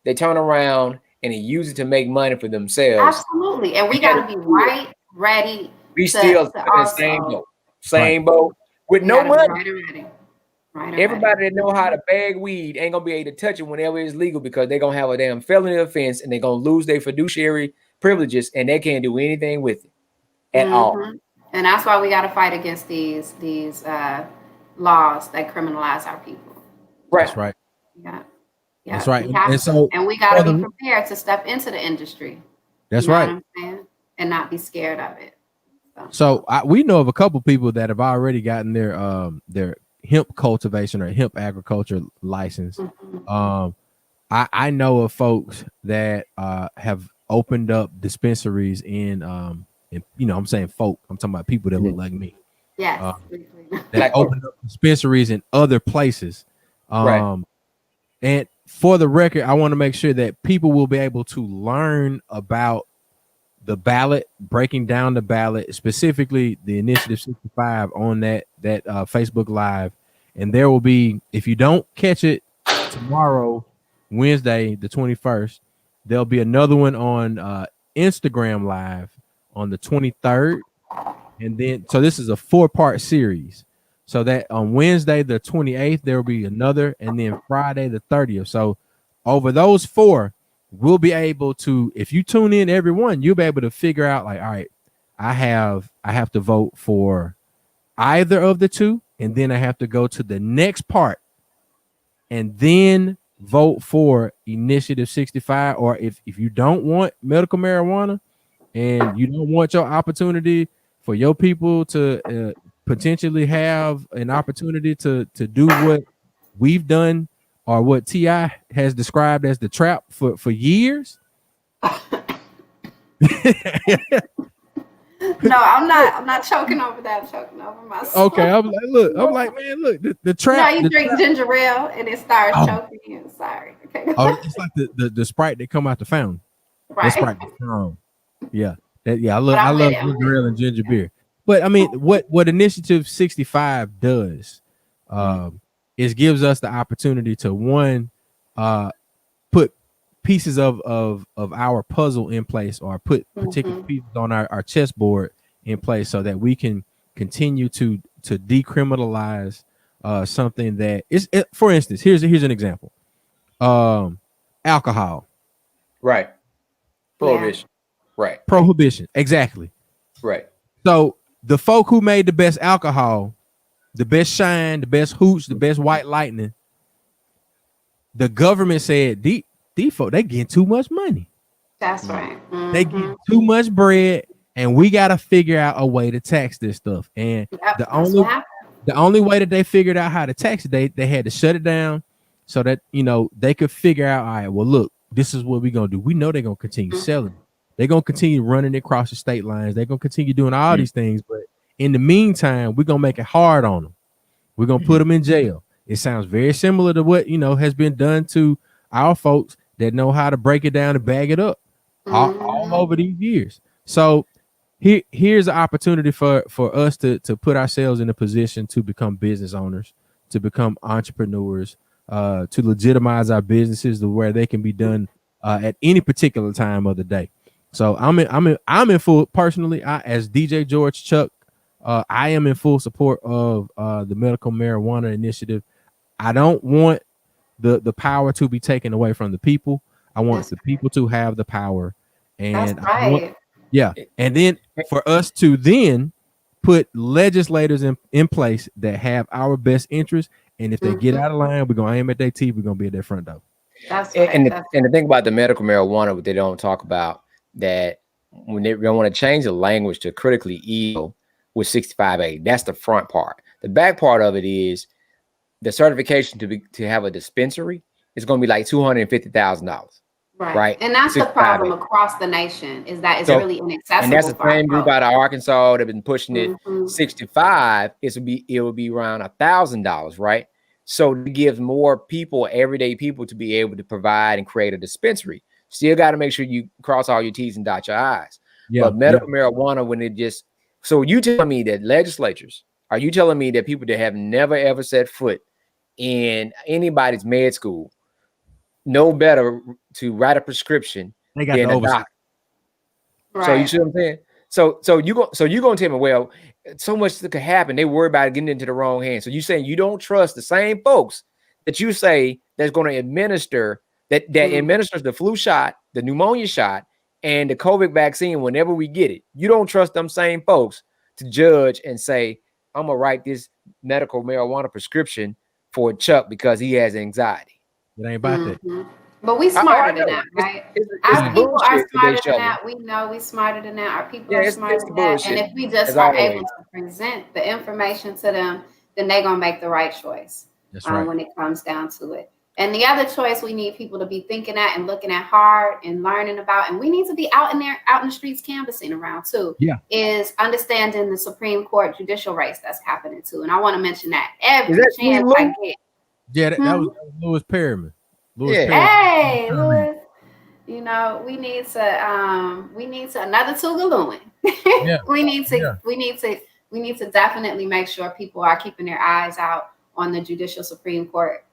They turn around and they use it to make money for themselves. Absolutely, and we got to be ready. We still in the same boat with no money. Everybody that know how to bag weed ain't gonna be able to touch it whenever it's legal because they're gonna have a damn felony offense and they're gonna lose their fiduciary privileges and they can't do anything with it at all. And that's why we got to fight against these laws that criminalize our people. Right. That's right. Yeah. That's right. And we got to be prepared to step into the industry. That's right. What I'm saying? And not be scared of it. So we know of a couple people that have already gotten their hemp cultivation or hemp agriculture license. I know of folks that have opened up dispensaries in I'm saying folk. I'm talking about people that look like me. Yes. That opened up dispensaries in other places. And for the record, I want to make sure that people will be able to learn about the ballot, breaking down the ballot, specifically the Initiative 65 on that Facebook Live. And there will be, if you don't catch it tomorrow, Wednesday, the 21st, there'll be another one on Instagram Live on the 23rd. And then, so this is a 4-part series. So that on Wednesday, the 28th, there will be another, and then Friday, the 30th. So over those 4, we'll be able to, if you tune in every one, you'll be able to figure out like, all right, I have to vote for either of the two, and then I have to go to the next part and then vote for Initiative 65. Or if you don't want medical marijuana and you don't want your opportunity for your people to potentially have an opportunity to do what we've done or what T.I. has described as the trap for years. No, I'm not choking over that. I'm choking over myself. Okay, I'm like, man, look, the trap. No, you drink ginger ale and it starts choking you. Sorry. Okay. Oh, it's like the Sprite that come out the fountain. Right. That Sprite is strong. Yeah. I love ginger ale and ginger beer. But I mean, what Initiative 65 does is gives us the opportunity to one put pieces of our puzzle in place, or put particular pieces on our chessboard in place, so that we can continue to decriminalize something that is, for instance, here's an example. Alcohol. Right. Prohibition. Yeah. Right. Prohibition. Exactly. Right. So the folk who made the best alcohol, the best shine, the best hooch, the best white lightning, the government said, these folk, they getting too much money. That's right. They get too much bread, and we got to figure out a way to tax this stuff. And the only way that they figured out how to tax it, they had to shut it down so that, they could figure out, all right, well, look, this is what we're going to do. We know they're going to continue selling. They're going to continue running it across the state lines. They're going to continue doing all these things. But in the meantime, we're going to make it hard on them. We're going to put them in jail. It sounds very similar to what, has been done to our folks that know how to break it down and bag it up all over these years. So here's an opportunity for us to put ourselves in a position to become business owners, to become entrepreneurs, to legitimize our businesses to where they can be done at any particular time of the day. So I'm in full, personally, as DJ George Chuck, I am in full support of the medical marijuana initiative. I don't want the power to be taken away from the people. I want the people to have the power. And that's right. And then for us to then put legislators in place that have our best interest. And if they get out of line, we're gonna aim at their teeth. We're gonna be at their front door. That's right. And the thing about the medical marijuana, what they don't talk about, that when they want to change the language to critically ill with 65A, that's the front part. The back part of it is the certification to have a dispensary is going to be like $250,000. Right. And that's the problem across the nation, is that it's really inaccessible. And that's the same group out of Arkansas that have been pushing it. 65, it would be around $1,000, right? So it gives more people, everyday people, to be able to provide and create a dispensary. Still got to make sure you cross all your T's and dot your I's. But medical marijuana, when it just, so you tell me that legislatures, are you telling me that people that have never ever set foot in anybody's med school know better to write a prescription than a doctor? Right. So you see what I'm saying? So you're gonna tell me, well, so much that could happen. They worry about getting into the wrong hands. So you saying you don't trust the same folks that you say that's going to administer that administers the flu shot, the pneumonia shot, and the COVID vaccine whenever we get it. You don't trust them same folks to judge and say, I'm gonna write this medical marijuana prescription for Chuck because he has anxiety. It ain't about that. But we smarter than that, right? Our people are smarter than that. We know we smarter than that. Our people are smarter than that. And if we just are able to present the information to them, then they're gonna make the right choice. That's right. When it comes down to it. And the other choice we need people to be thinking at and looking at hard and learning about, and we need to be out in the streets canvassing around too, is understanding the Supreme Court judicial race that's happening too. And I want to mention that every chance I get. Yeah, that was Louis Perryman. Hey, Louis. We need to another Tougalooing. We need to definitely make sure people are keeping their eyes out on the judicial Supreme Court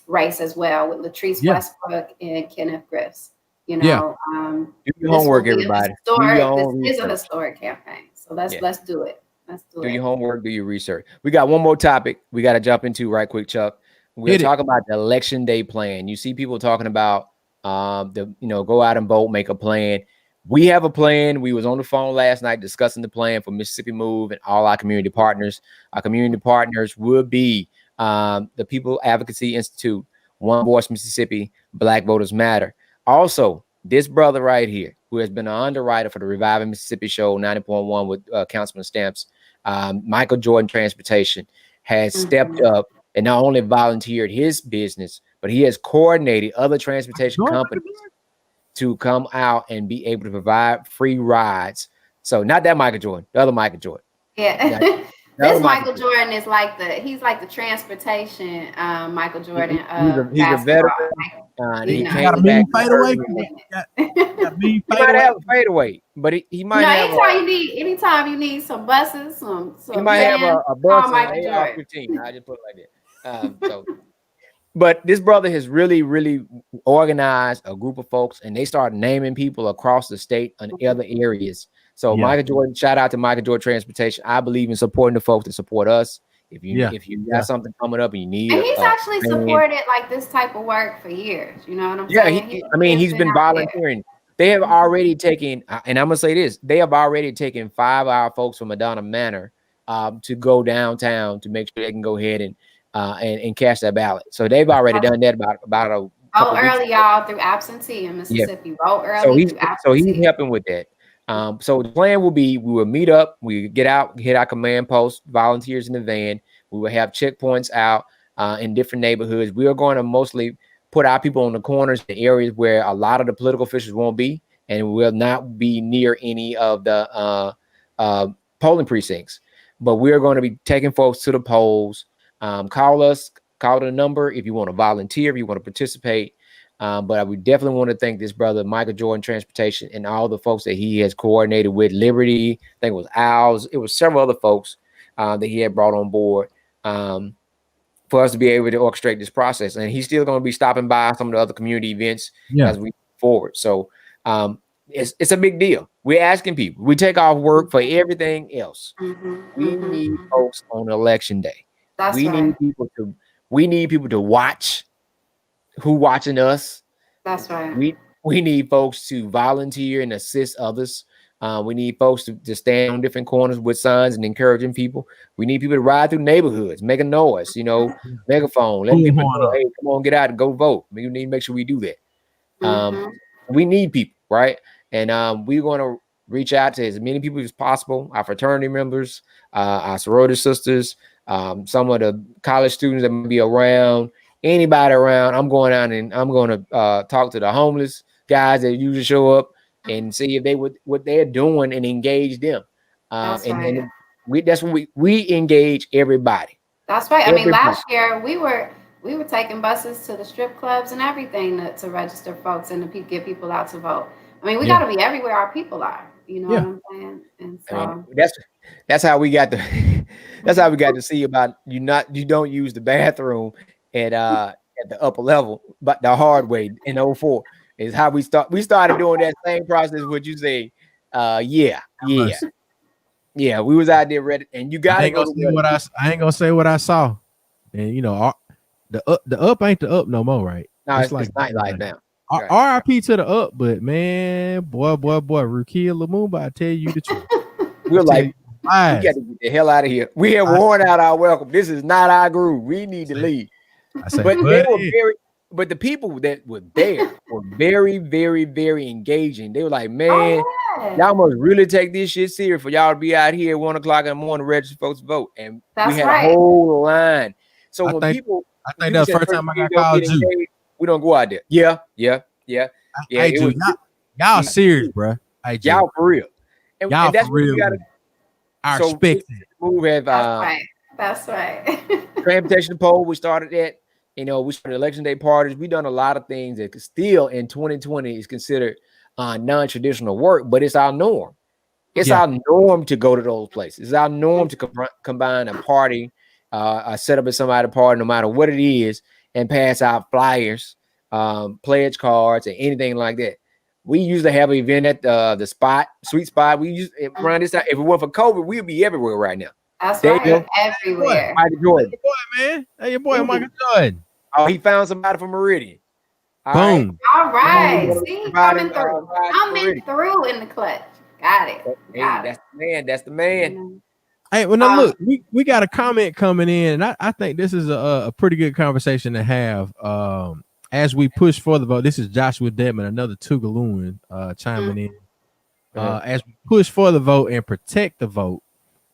race as well, with Latrice Westbrook and Kenneth Griffiths. Do your homework, everybody. This is a historic campaign. So let's do it. Do your homework, do your research. We got one more topic we got to jump into right quick, Chuck. We're talking about the election day plan. You see people talking about go out and vote, make a plan. We have a plan. We was on the phone last night discussing the plan for Mississippi Move and all our community partners. Our community partners will be the People Advocacy Institute, One Voice Mississippi, Black Voters Matter. Also, this brother right here, who has been an underwriter for the Reviving Mississippi show, 90.1 with Councilman Stamps, Michael Jordan Transportation, has stepped up and not only volunteered his business, but he has coordinated other transportation companies to come out and be able to provide free rides. So not that Michael Jordan, the other Michael Jordan. Yeah. This Michael Jordan is like the transportation Michael Jordan. He's a veteran. He came back. Fadeaway. He might have a fadeaway, but he might have. Anytime you need some buses, some he might have a bus on AR-15. I just put it like that. But this brother has really, really organized a group of folks, and they start naming people across the state and other areas. So Michael Jordan, shout out to Michael Jordan Transportation. I believe in supporting the folks that support us. If you got something coming up and you need, and he's actually supported like this type of work for years. You know what I'm saying? He's been volunteering. They have already taken, and I'm gonna say this: they have already taken 5 of our folks from Madonna Manor to go downtown to make sure they can go ahead and cast that ballot. So they've already done that about a vote early, y'all, through absentee in Mississippi. Vote early. So he's helping with that. So the plan will be we will meet up, we get out, hit our command post, volunteers in the van. We will have checkpoints out in different neighborhoods. We are going to mostly put our people on the corners, the areas where a lot of the political officials won't be, and will not be near any of the polling precincts. But we are going to be taking folks to the polls. Call the number if you want to volunteer, if you want to participate. But I would definitely want to thank this brother, Michael Jordan Transportation, and all the folks that he has coordinated with. Liberty, I think it was Owls. It was several other folks that he had brought on board for us to be able to orchestrate this process. And he's still going to be stopping by some of the other community events as we move forward. So it's a big deal. We're asking people. We take off work for everything else. We need folks on election day. We need people to watch who watching us. That's right. We need folks to volunteer and assist others. We need folks to stand on different corners with signs and encouraging people. We need people to ride through neighborhoods, make a noise, megaphone, let people know, hey, come on, get out and go vote. We need to make sure we do that. We need people, right? And we're going to reach out to as many people as possible, our fraternity members, our sorority sisters, some of the college students that might be around, anybody around. I'm going out and I'm going to talk to the homeless guys that usually show up and see if they what they're doing and engage them. That's what we engage everybody. That's right. I mean, last year we were taking buses to the strip clubs and everything to register folks and to get people out to vote. I mean, we got to be everywhere our people are. You know what I'm saying? And so that's how we got to see about you don't use the bathroom at the upper level, but the hard way in 2004 is how we started doing that same process. What you say? We was out there ready, and you got to go. I ain't gonna say what I saw, and the up ain't the up no more, right? No, it's like nightlife now. RIP to the up, but man, boy, Rukia Lumumba, I tell you the truth. We're like, we got to get the hell out of here. We have worn out our welcome. This is not our groove. We need to leave. But the people that were there were very, very, very engaging. They were like, man, y'all must really take this shit serious for y'all to be out here at 1 o'clock in the morning to register folks to vote. And we had a whole line. So I think that's the first time I got called you. We don't go out there. Yeah. Y'all serious, bro. Y'all for real. And that's for real. I respect it. Move have That's right. Transportation poll. We started that. We started election day parties. We done a lot of things that still in 2020 is considered non-traditional work, but it's our norm. It's our norm to go to those places. It's our norm to combine a party, set up at somebody's party, no matter what it is, and pass out flyers, pledge cards, and anything like that. We usually have an event at the spot, Sweet Spot. We use around this time. If it weren't for COVID, we'd be everywhere right now. That's right, everywhere. Michael Jordan. Hey, your boy, Michael Jordan. Oh, he found somebody from Meridian. Boom. All right. Right. See, coming through. Coming Already. through in the clutch. Got it. Hey, Got that's it. the man. That's the man. Hey, well, now look, we got a comment coming in, and I think this is a pretty good conversation to have as we push for the vote. This is Joshua Dedman, another Tougalooan, chiming in. As we push for the vote and protect the vote,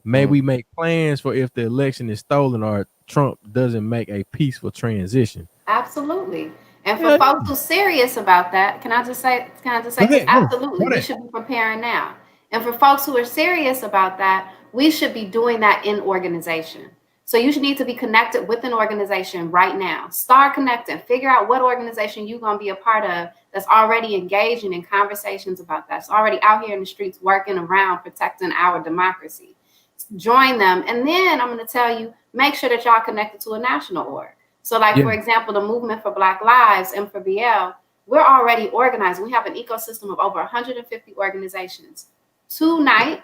may we make plans for if the election is stolen or Trump doesn't make a peaceful transition. Absolutely. And for folks who are serious about that, can I just say, absolutely, we should be preparing now. And for folks who are serious about that, we should be doing that in organization. So you should need to be connected with an organization right now. Start connecting. Figure out what organization you're going to be a part of that's already engaging in conversations about that. It's already out here in the streets working around protecting our democracy. Join them. And then I'm going to tell you, make sure that y'all connected to a national org. So like, for example, the Movement for Black Lives, M4BL, we're already organized. We have an ecosystem of over 150 organizations. Tonight,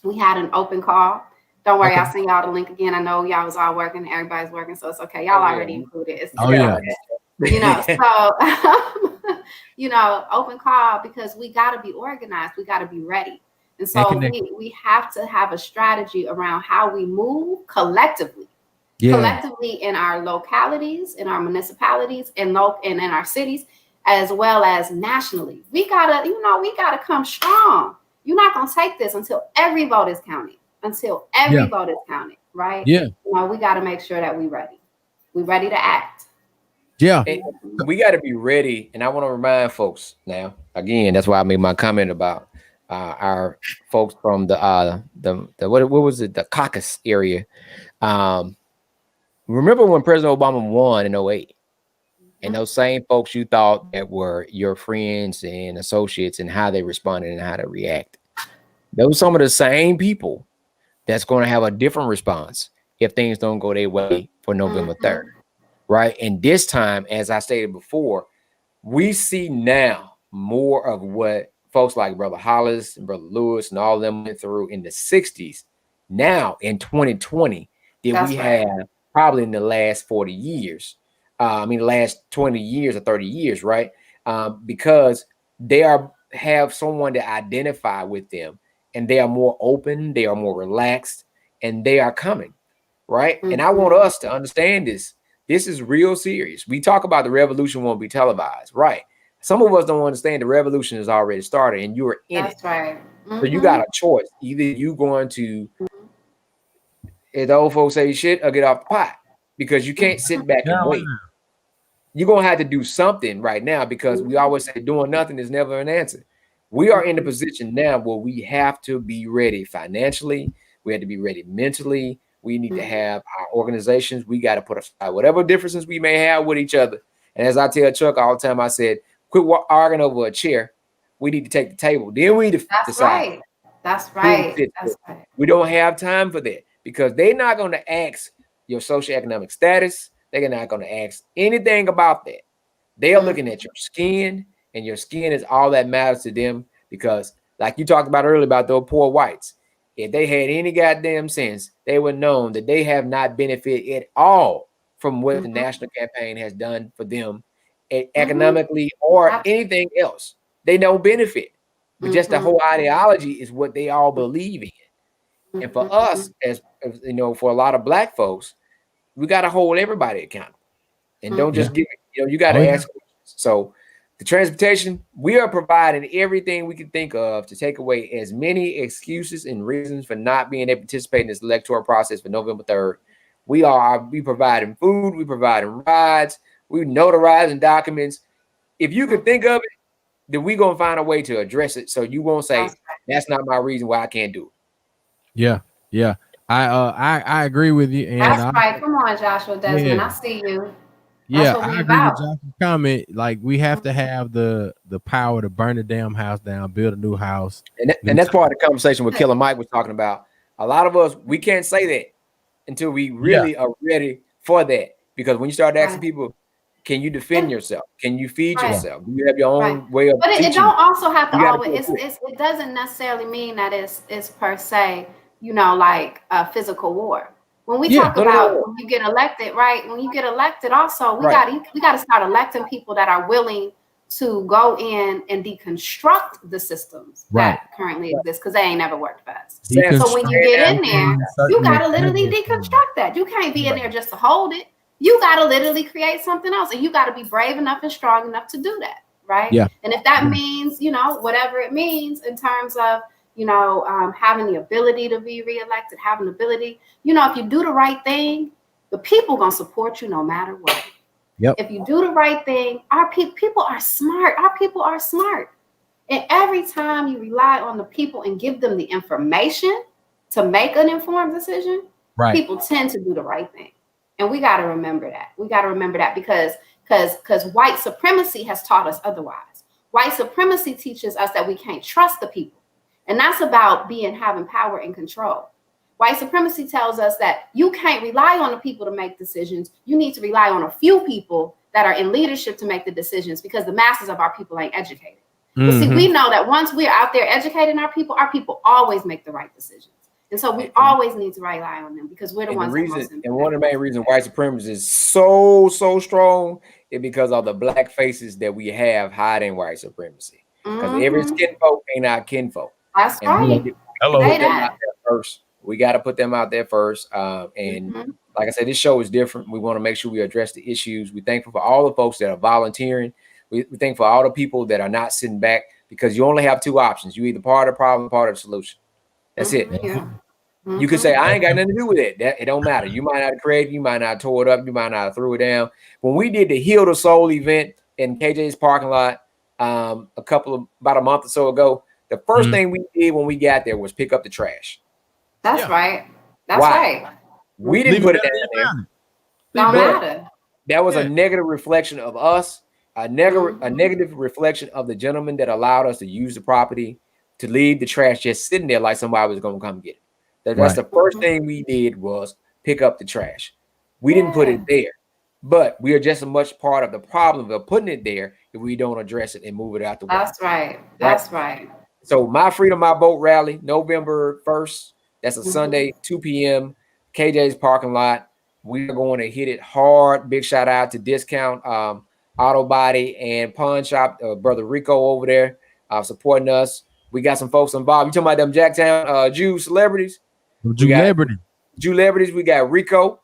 we had an open call. Don't worry, I'll send y'all the link again. I know y'all was all working, everybody's working, so it's okay. Y'all already included. It's you know, so you know, open call because we got to be organized. We got to be ready. And so we have to have a strategy around how we move collectively. Collectively in our localities, in our municipalities, and in our cities, as well as nationally. We gotta come strong. You're not gonna take this until every vote is counted. Until every vote is counted, right? Yeah. You know, we gotta make sure that we're ready. We're ready to act. Yeah. And we got to be ready. And I want to remind folks now, again, that's why I made my comment about our folks from the what was it? The caucus area. Remember when President Obama won in 2008, and those same folks you thought that were your friends and associates and how they responded and how they react. Those some of the same people that's going to have a different response if things don't go their way for November 3rd. Right. And this time, as I stated before, we see now more of what folks like Brother Hollis and Brother Lewis and all of them went through in the 60s. Now in 2020, that we have probably in the last 40 years. The last 20 years or 30 years, right? Because they have someone to identify with them, and they are more open, they are more relaxed, and they are coming, right? And I want us to understand this. This is real serious. We talk about the revolution won't be televised, right? Some of us don't understand the revolution has already started, and you're in it. That's right. So you got a choice. Either you going to, as the old folks say, shit, or get off the pot, because you can't sit back and wait. You're going to have to do something right now, because we always say doing nothing is never an answer. We are in the position now where we have to be ready financially. We have to be ready mentally. We need to have our organizations. We got to put aside whatever differences we may have with each other. And as I tell Chuck all the time, I said, quit arguing over a chair. We need to take the table. Then we decide. That's right. We don't have time for that, because they're not going to ask your socioeconomic status. They're not going to ask anything about that. They are looking at your skin, and your skin is all that matters to them, because like you talked about earlier about those poor whites, if they had any goddamn sense, they would know that they have not benefited at all from what the national campaign has done for them economically or anything else. They don't benefit. But just the whole ideology is what they all believe in. And for us, as you know, for a lot of black folks, we got to hold everybody accountable, and don't just give it. You got to ask questions. So the transportation, we are providing everything we can think of to take away as many excuses and reasons for not being able to participate in this electoral process for November 3rd. We providing food, we providing rides, we notarizing documents. If you can think of it, then we're gonna find a way to address it, so you won't say that's not my reason why I can't do it. Yeah. I agree with you. And that's right. Come on, Joshua Desmond. I see you. That's what I agree about. with Joshua's comment. Like, we have to have the power to burn the damn house down, build a new house. And that's part of the conversation with Killer Mike was talking about. A lot of us, we can't say that until we really are ready for that. Because when you start asking people, can you defend yourself? Can you feed yourself? Do you have your own way of teaching? But it don't also have to always, it doesn't necessarily mean that it's per se, like a physical war. when we talk about when you get elected, right? When you get elected, also we got to start electing people that are willing to go in and deconstruct the systems that currently exist, because they ain't never worked for us. So when you get in there, you got to literally deconstruct that. You can't be in there just to hold it. You got to literally create something else, and you got to be brave enough and strong enough to do that, right? Yeah. And if that means, you know, whatever it means in terms of, you know, having the ability to be reelected, having the ability, you know, if you do the right thing, the people gonna support you no matter what. Yep. If you do the right thing, our people are smart. Our people are smart. And every time you rely on the people and give them the information to make an informed decision, people tend to do the right thing. And we got to remember that. We got to remember that because white supremacy has taught us otherwise. White supremacy teaches us that we can't trust the people. And that's about having power and control. White supremacy tells us that you can't rely on the people to make decisions. You need to rely on a few people that are in leadership to make the decisions, because the masses of our people ain't educated. But see, we know that once we're out there educating our people always make the right decisions. And so we always need to rely on them, because we're the ones. And one of the main reasons white supremacy is so strong is because of the black faces that we have hiding white supremacy. Because every skin folk ain't our kinfolk. That's right. We got to put them out there first. And like I said, this show is different. We want to make sure we address the issues. We're thankful for all the folks that are volunteering. We thank for all the people that are not sitting back, because you only have two options. You either part of the problem, part of the solution. That's it. You could say, I ain't got nothing to do with it. It don't matter. You might not have created, you might not have tore it up, you might not have threw it down. When we did the Heal the Soul event in KJ's parking lot about a month or so ago, the first thing we did when we got there was pick up the trash. That's right. That's right. We didn't put it down there. Don't matter. That was a negative reflection of us, a negative reflection of the gentleman that allowed us to use the property, to leave the trash just sitting there like somebody was going to come get it. That's the first thing we did, was pick up the trash. We didn't put it there, but we are just as much part of the problem of putting it there if we don't address it and move it out the way. That's right. That's right. So My Freedom, My Vote rally, November 1st. That's a Sunday, 2 p.m., KJ's parking lot. We are going to hit it hard. Big shout out to Discount Auto Body and Pawn Shop, Brother Rico over there supporting us. We got some folks involved. You talking about them Jacktown Jew celebrities? Jew celebrities. We got Rico.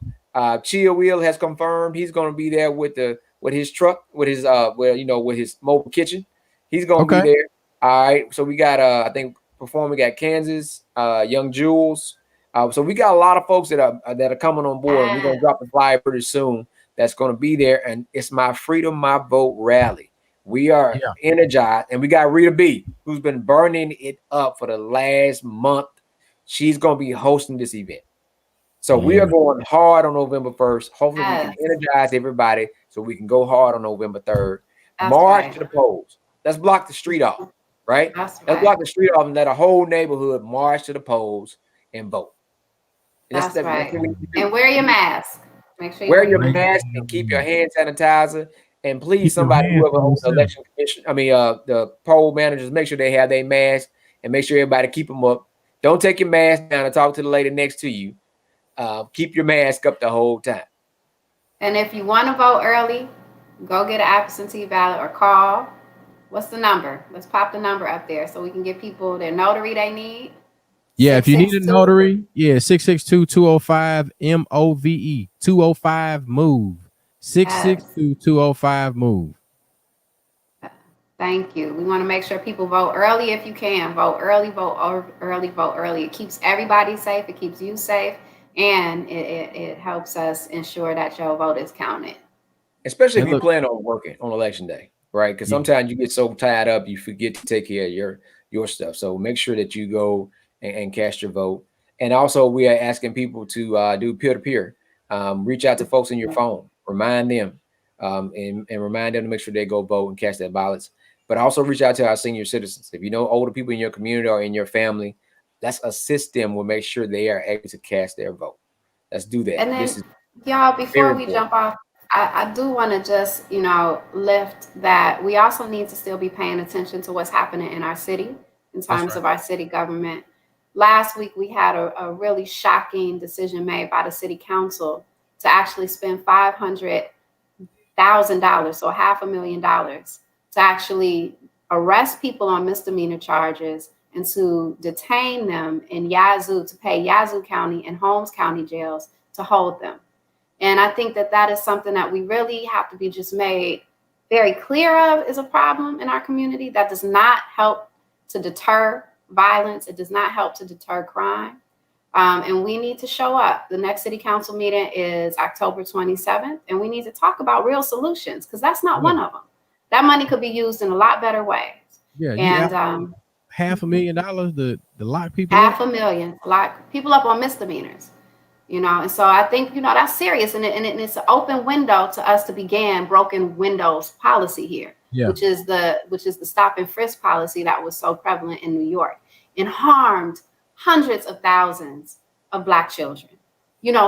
Chill Wheel has confirmed he's going to be there with his truck, with his with his mobile kitchen. He's going to be there. All right. So we got I think performing. We got Kansas, Young Jules. So we got a lot of folks that are coming on board. We're gonna drop the flyer pretty soon. That's gonna be there, and it's My Freedom, My Vote rally. We are energized, and we got Rita B, who's been burning it up for the last month. She's gonna be hosting this event. So we are going hard on November 1st. Hopefully we can energize everybody so we can go hard on November 3rd. March to the polls. Let's block the street off, right? Let's block the street off and let a whole neighborhood march to the polls and vote. That's right. And wear your mask. Make sure wear your mask and keep your hand sanitizer. And please, somebody, whoever owns the election commission, the poll managers, make sure they have their mask and make sure everybody keep them up. Don't take your mask down and talk to the lady next to you. Keep your mask up the whole time. And if you want to vote early, go get an absentee ballot or call. What's the number? Let's pop the number up there so we can give people their notary they need. Yeah, if you need a notary, 662-205-MOVE, 205-MOVE, 662-205-MOVE. Thank you. We want to make sure people vote early if you can. Vote early, vote early, vote early. It keeps everybody safe. It keeps you safe. And it helps us ensure that your vote is counted. Especially if you plan on working on election day, right? Because sometimes you get so tied up, you forget to take care of your stuff. So make sure that you go and cast your vote. And also, we are asking people to do peer-to-peer. Reach out to folks in your phone. Remind them and remind them to make sure they go vote and cast their ballots. But also reach out to our senior citizens. If you know older people in your community or in your family, let's assist them. We'll make sure they are able to cast their vote. Let's do that. And then, y'all, before we jump off, I do want to just, lift that we also need to still be paying attention to what's happening in our city in terms of our city government. last week we had a really shocking decision made by the city council to actually spend $500,000, so $500,000, to actually arrest people on misdemeanor charges and to detain them in Yazoo, to pay Yazoo County and Holmes County jails to hold them. And I think that that is something that we really have to be just made very clear of is a problem in our community. That does not help to deter violence. It does not help to deter crime. And we need to show up. The next city council meeting is October 27th, and we need to talk about real solutions, because that's not one of them. That money could be used in a lot better ways. Yeah, and $500,000 to lock people up. $500,000 lock people up on misdemeanors. And so I think, that's serious. And it's an open window to us to begin broken windows policy here, which is the stop and frisk policy that was so prevalent in New York and harmed hundreds of thousands of Black children,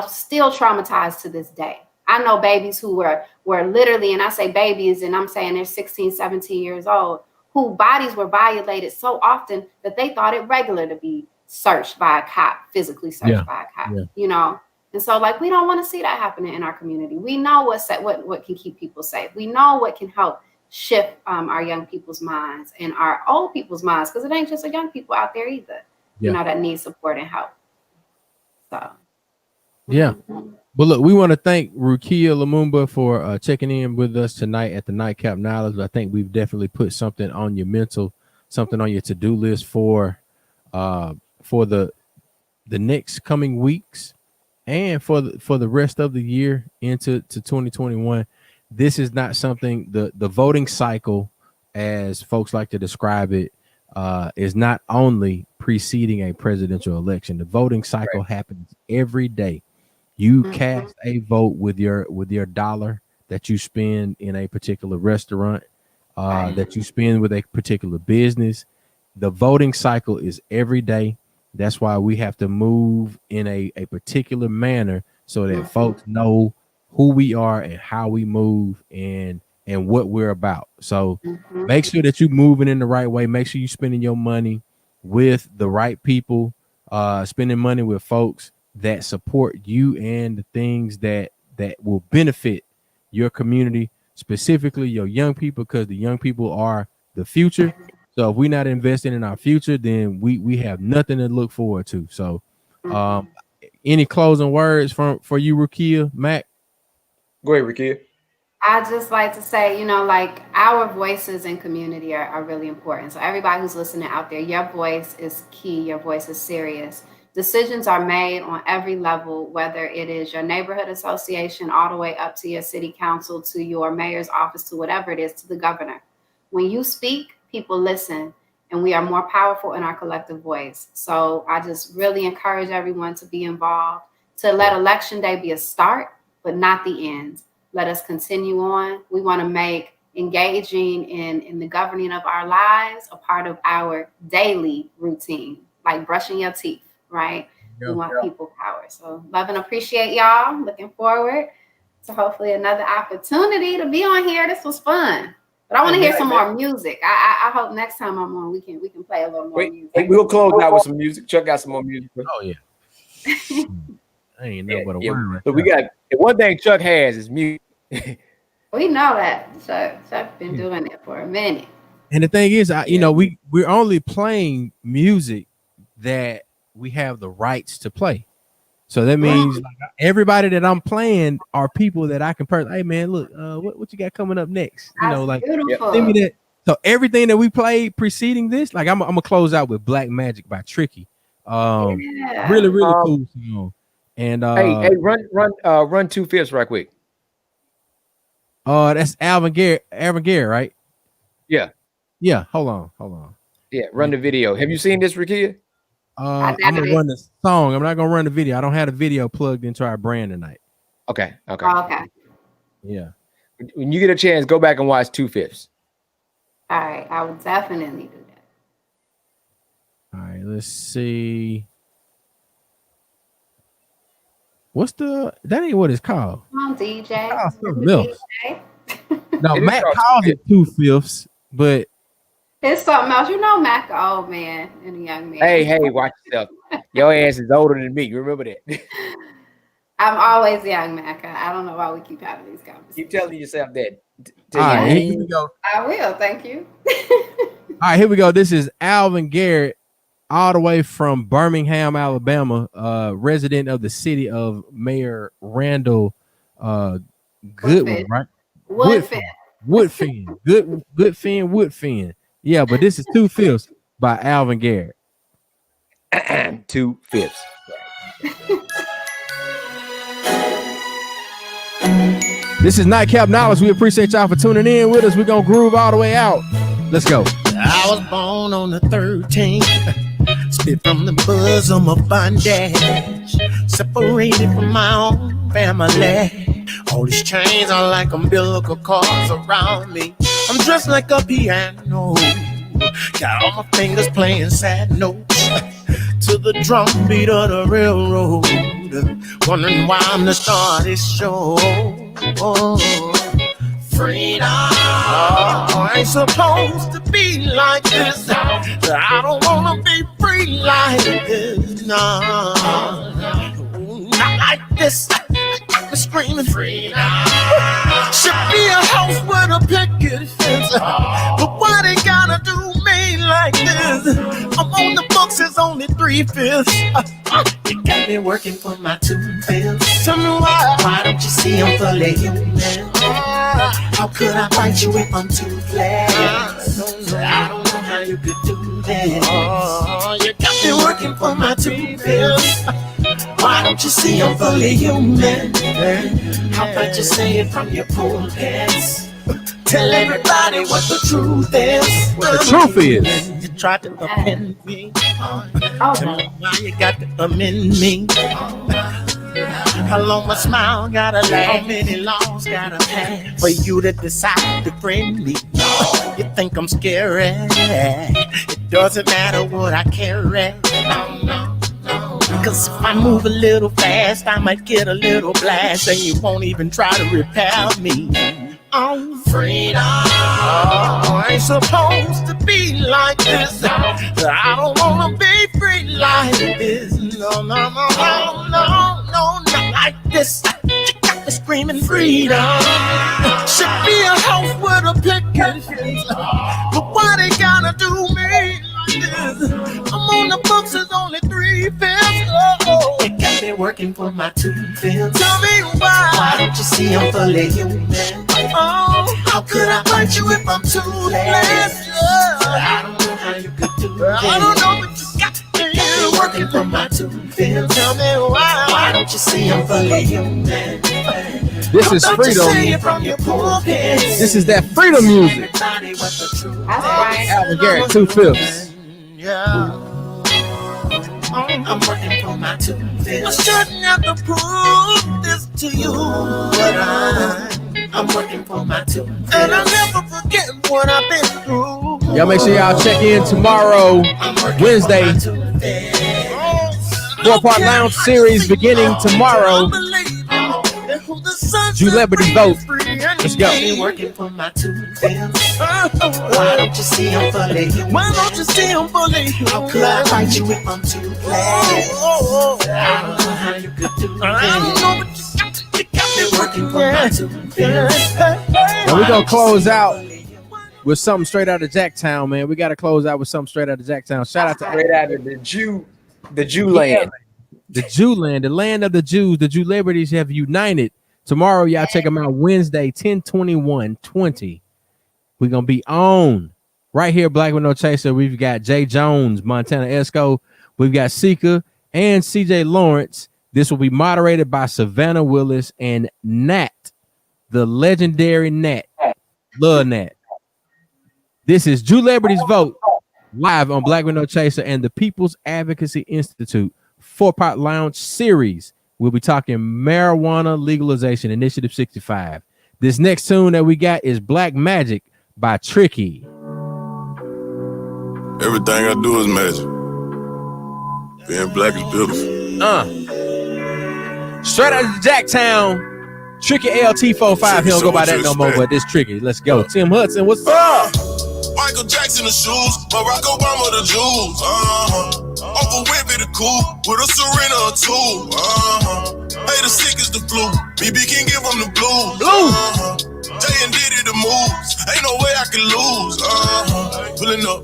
still traumatized to this day. I know babies who were literally, and I say babies, and I'm saying they're 16, 17 years old, whose bodies were violated so often that they thought it regular to be searched by a cop, physically searched by a cop, And so we don't want to see that happening in our community. We know what can keep people safe. We know what can help shift our young people's minds and our old people's minds, because it ain't just the young people out there either, that need support and help. So. Yeah. Well, look, we want to thank Rukia Lumumba for checking in with us tonight at the Nightcap Knowledge. I think we've definitely put something on your something on your to-do list for the next coming weeks and for the rest of the year into 2021. This is not something, the voting cycle, as folks like to describe it, is not only preceding a presidential election. The voting cycle happens every day. You cast a vote with your dollar that you spend in a particular restaurant, that you spend with a particular business. The voting cycle is every day. That's why we have to move in a particular manner so that folks know who we are and how we move and what we're about. So make sure that you're moving in the right way. Make sure you're spending your money with the right people, spending money with folks that support you and the things that will benefit your community, specifically your young people, because the young people are the future. So if we're not investing in our future, then we have nothing to look forward to. So any closing words for you, Rukia, Mac? Go ahead, Rukia. I just like to say, our voices in community are really important. So everybody who's listening out there, your voice is key. Your voice is serious. Decisions are made on every level, whether it is your neighborhood association, all the way up to your city council, to your mayor's office, to whatever it is, to the governor. When you speak, people listen, and we are more powerful in our collective voice. So I just really encourage everyone to be involved, to let Election Day be a start, but not the end. Let us continue on. We want to make engaging in the governing of our lives a part of our daily routine, like brushing your teeth, right? We want people power. So love and appreciate y'all. Looking forward to hopefully another opportunity to be on here. This was fun. But I want to hear some more music. I hope next time I'm on, we can play a little more music. We'll close out with some music. Chuck got some more music. Oh yeah. I ain't know what a word. Right, but we got one thing Chuck has is music. We know that. Chuck's been doing it for a minute. And the thing is, we're only playing music that we have the rights to play. So that means everybody that I'm playing are people that I can hey man, look, what you got coming up next? Beautiful. Give me that. So everything that we played preceding this, I'm gonna close out with Black Magic by Tricky. Really cool song. And hey, run 2/5 right quick. That's Alvin Gare, right? Yeah. Hold on. Yeah, run the video. Have you seen this, Rukia? I'm gonna run the song. I'm not gonna run the video. I don't have the video plugged into our brand tonight. Okay. Okay. Yeah. When you get a chance, go back and watch 2/5. All right, I will definitely do that. All right, let's see. That ain't what it's called. Come on, DJ. No, Matt calls it 2/5, but It's something else. You know, Mac, an old man and a young man. Hey, watch yourself. Your ass is older than me. Remember that. I'm always young, Mac. I don't know why we keep having these conversations. Keep telling yourself that. All right, here we go. I will. Thank you. All right, here we go. This is Alvin Garrett, all the way from Birmingham, Alabama, resident of the city of Mayor Randall Goodwin, right? Woodfin. Woodfin. Yeah, but this is 2/5 by Alvin Garrett. 2/5. This is Nightcap Knowledge. We appreciate y'all for tuning in with us. We're going to groove all the way out. Let's go. I was born on the 13th, spit from the bosom of bondage, separated from my own family. All these chains are like umbilical cords around me. I'm dressed like a piano, got all my fingers playing sad notes to the drum beat of the railroad. Wondering why I'm the star of this show. Freedom. I ain't supposed to be like this. I don't wanna be free like this. No, not like this. I'm screaming freedom. Should be a house with a picket fence. But why they gotta do me like this? I'm on the books, it's only 3/5. You got me working for my 2/5. Tell me why. Why don't you see I'm fully human? How could I fight you if I'm too flat? I don't know how you could do that. You got me working for my 2/5. Why don't you see I'm fully human? How about you say it from your pulpits? Tell everybody what the truth is. What the truth is. You tried to offend me. Tell me why you got to amend me. How long my smile gotta last? How many laws gotta pass for you to decide to friend me? You think I'm scary? It doesn't matter what I carry. Cause if I move a little fast, I might get a little blast, and you won't even try to repair me. I'm freedom. I ain't supposed to be like this. I don't wanna be free like this. No, not like this. You got me screaming freedom. Should be a house with a picket fence. But why they gotta do me like this? I'm on the books, it's only 3/5. Oh, you got me working for my 2/5. Tell me why. Why don't you see I'm fully human? Oh, how could I fight you if I'm too late? I don't know how you could do that. I don't know, but you got me working for my 2/5. Tell me why. Why don't you see I'm fully human? This is freedom. This is that freedom music. That's right. Alvin Garrett, 2/5. Yeah. I'm working for my 2/5. I shouldn't have to prove this to you, but I'm working for my 2/5. And I'll never forget what I've been through. Y'all make sure y'all check in tomorrow, Wednesday. 4-part lounge series beginning tomorrow. Celebrity vote. Let's go. Working for my 2/5. Why don't you see I'm fully human? Why don't you see I'm fully human? How could I fight you if I'm too fast? I don't know how you could do that. I don't know, but you got me working for my 2/5. And we're going to close out with something straight out of Jacktown, man. We got to close out with something straight out of Jacktown. Shout out to Straight out of the Jew land. The Jew land, the land of the Jews. The Jew liberties have united. Tomorrow, y'all check them out. Wednesday, 10/21/20. We're going to be on right here, Black with No Chaser. We've got Jay Jones, Montana Esco. We've got Sika and CJ Lawrence. This will be moderated by Savannah Willis and Nat, the legendary Nat. Love Nat. This is Jew Liberties Vote live on Black with No Chaser and the People's Advocacy Institute 4-part lounge series. We'll be talking marijuana legalization, Initiative 65. This next tune that we got is Black Magic by Tricky. Everything I do is magic. Being black is beautiful. Straight out of Jacktown, Tricky LT45. He don't go by that no more, but this Tricky. Let's go. Tim Hudson, what's up? Why Michael Jackson the shoes, Barack Obama the jewels. Uncle Whippy the coupe with a Serena or two. Hey, the sick is the flu. BB can give them the blues. Jay and Diddy the moves. Ain't no way I can lose. Pulling up,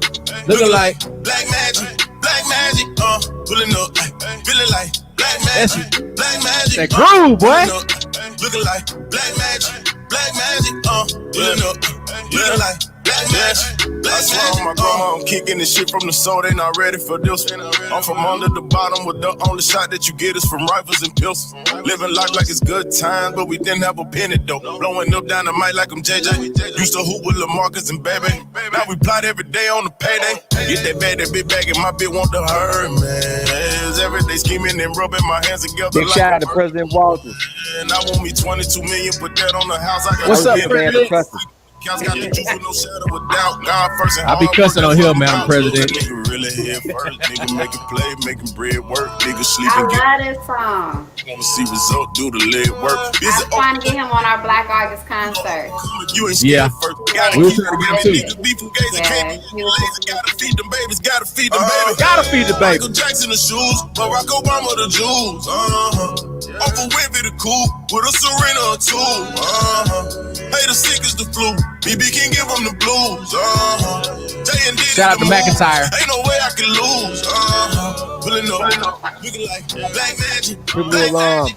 Looking like black magic, pulling up, feeling like black magic, that groove, boy. looking like black magic, pulling up, looking like black magic. I swear on my grandma, I'm kicking this shit from the soul, they not ready for this. I'm from under the bottom with the only shot that you get is from rifles and pistols. Living life like it's good times, but we didn't have a penny though. Blowing up down the mic like I'm JJ. Used to hoop with LaMarcus and Baby. Now we plot every day on the payday. Get that bag, that big bag, and my bitch want to hurt, man. Every day scheming and rubbing my hands together. Big shout out to President Walters. And I want me 22 million, put that on the house. I got What's up, Man, President? trust me. Got the juice with no shadow of doubt. God first and I be hard cussing work, on that's him, what Madam I'm President. Nigga really here first. Nigga making play, making bread work. Nigga sleep I and get love this song. wanna see result, do the leg work. Is I it was trying to get him on our Black August concert. you ain't Yeah. scared first. Gotta We was keep trying to get it. him Niggas beef from gays and Yeah, can't he was lazy. Gotta feed them babies, gotta feed them babies. Gotta feed the baby. Michael Jackson the shoes, Barack Obama the jewels. Uncle Whippy the coupe with a Serena or two. Hey, the sick is the flu. BB can give them the blues. Jay and Diddy Shout out the to moves. McIntyre. Ain't no way I can lose. Pulling up, looking like black magic. Black magic.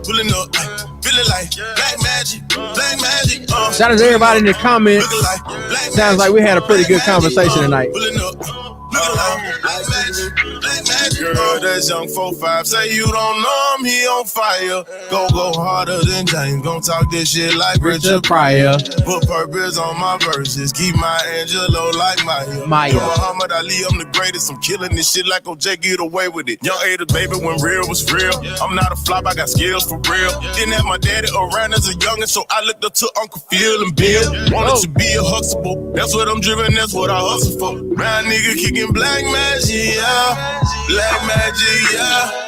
Pulling up, feeling like black magic. Black magic. Shout out to everybody in the comments. Looking like black Sounds like we had a pretty good conversation tonight. Pulling up, looking like black magic. Black magic. Girl, that's young 4-5. Say you don't know him, he on fire. Go harder than James. Gon' talk this shit like Richard Pryor. Put purpose on my verses. Keep my Angelo like Maya. Yo, Muhammad Ali, I'm the greatest. I'm killing this shit like OJ, get away with it. Young Ada, baby, when real was real. I'm not a flop, I got skills for real. Didn't have my daddy around as a youngin', so I looked up to Uncle Phil and Bill. Wanted to be a hustler. That's what I'm driven, that's what I hustle for. Round nigga kicking black magic, yeah. Black magic, yeah.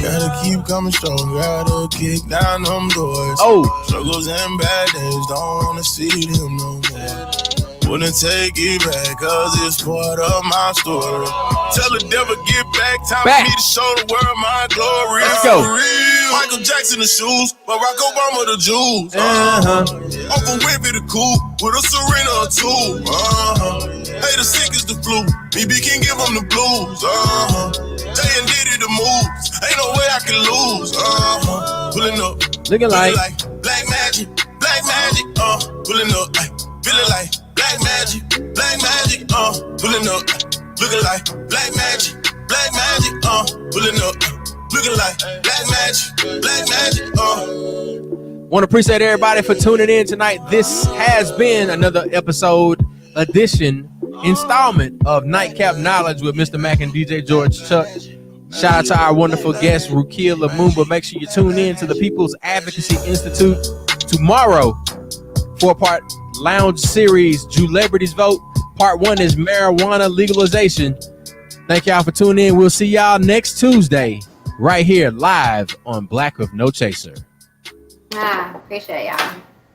Gotta keep coming strong, gotta kick down them doors. Struggles and bad days, don't wanna see them no more. Wouldn't take it back, cause it's part of my story. Tell the devil get back, time for me to show the world my glory. Let's go. Real. Michael Jackson the shoes, Barack Obama the jewels. Uncle Whippy the coupe with a Serena or two. Hey, the sick is the flu, BB can give them the blues. Jay and Diddy the moves, ain't no way I can lose. Pulling up, Looking like black magic, pulling up, feeling like black magic, pulling up, looking like black magic, pulling up, looking like black magic, Want to appreciate everybody for tuning in tonight. This has been another edition, installment of Nightcap Knowledge with Mr. Mac and DJ George Chuck. Shout out to our wonderful guest, Rukia Lumumba. Make sure you tune in to the People's Advocacy Institute tomorrow. 4-part lounge series, Celebrities Vote. Part 1 is marijuana legalization. Thank y'all for tuning in. We'll see y'all next Tuesday right here live on Black with No Chaser. Appreciate y'all.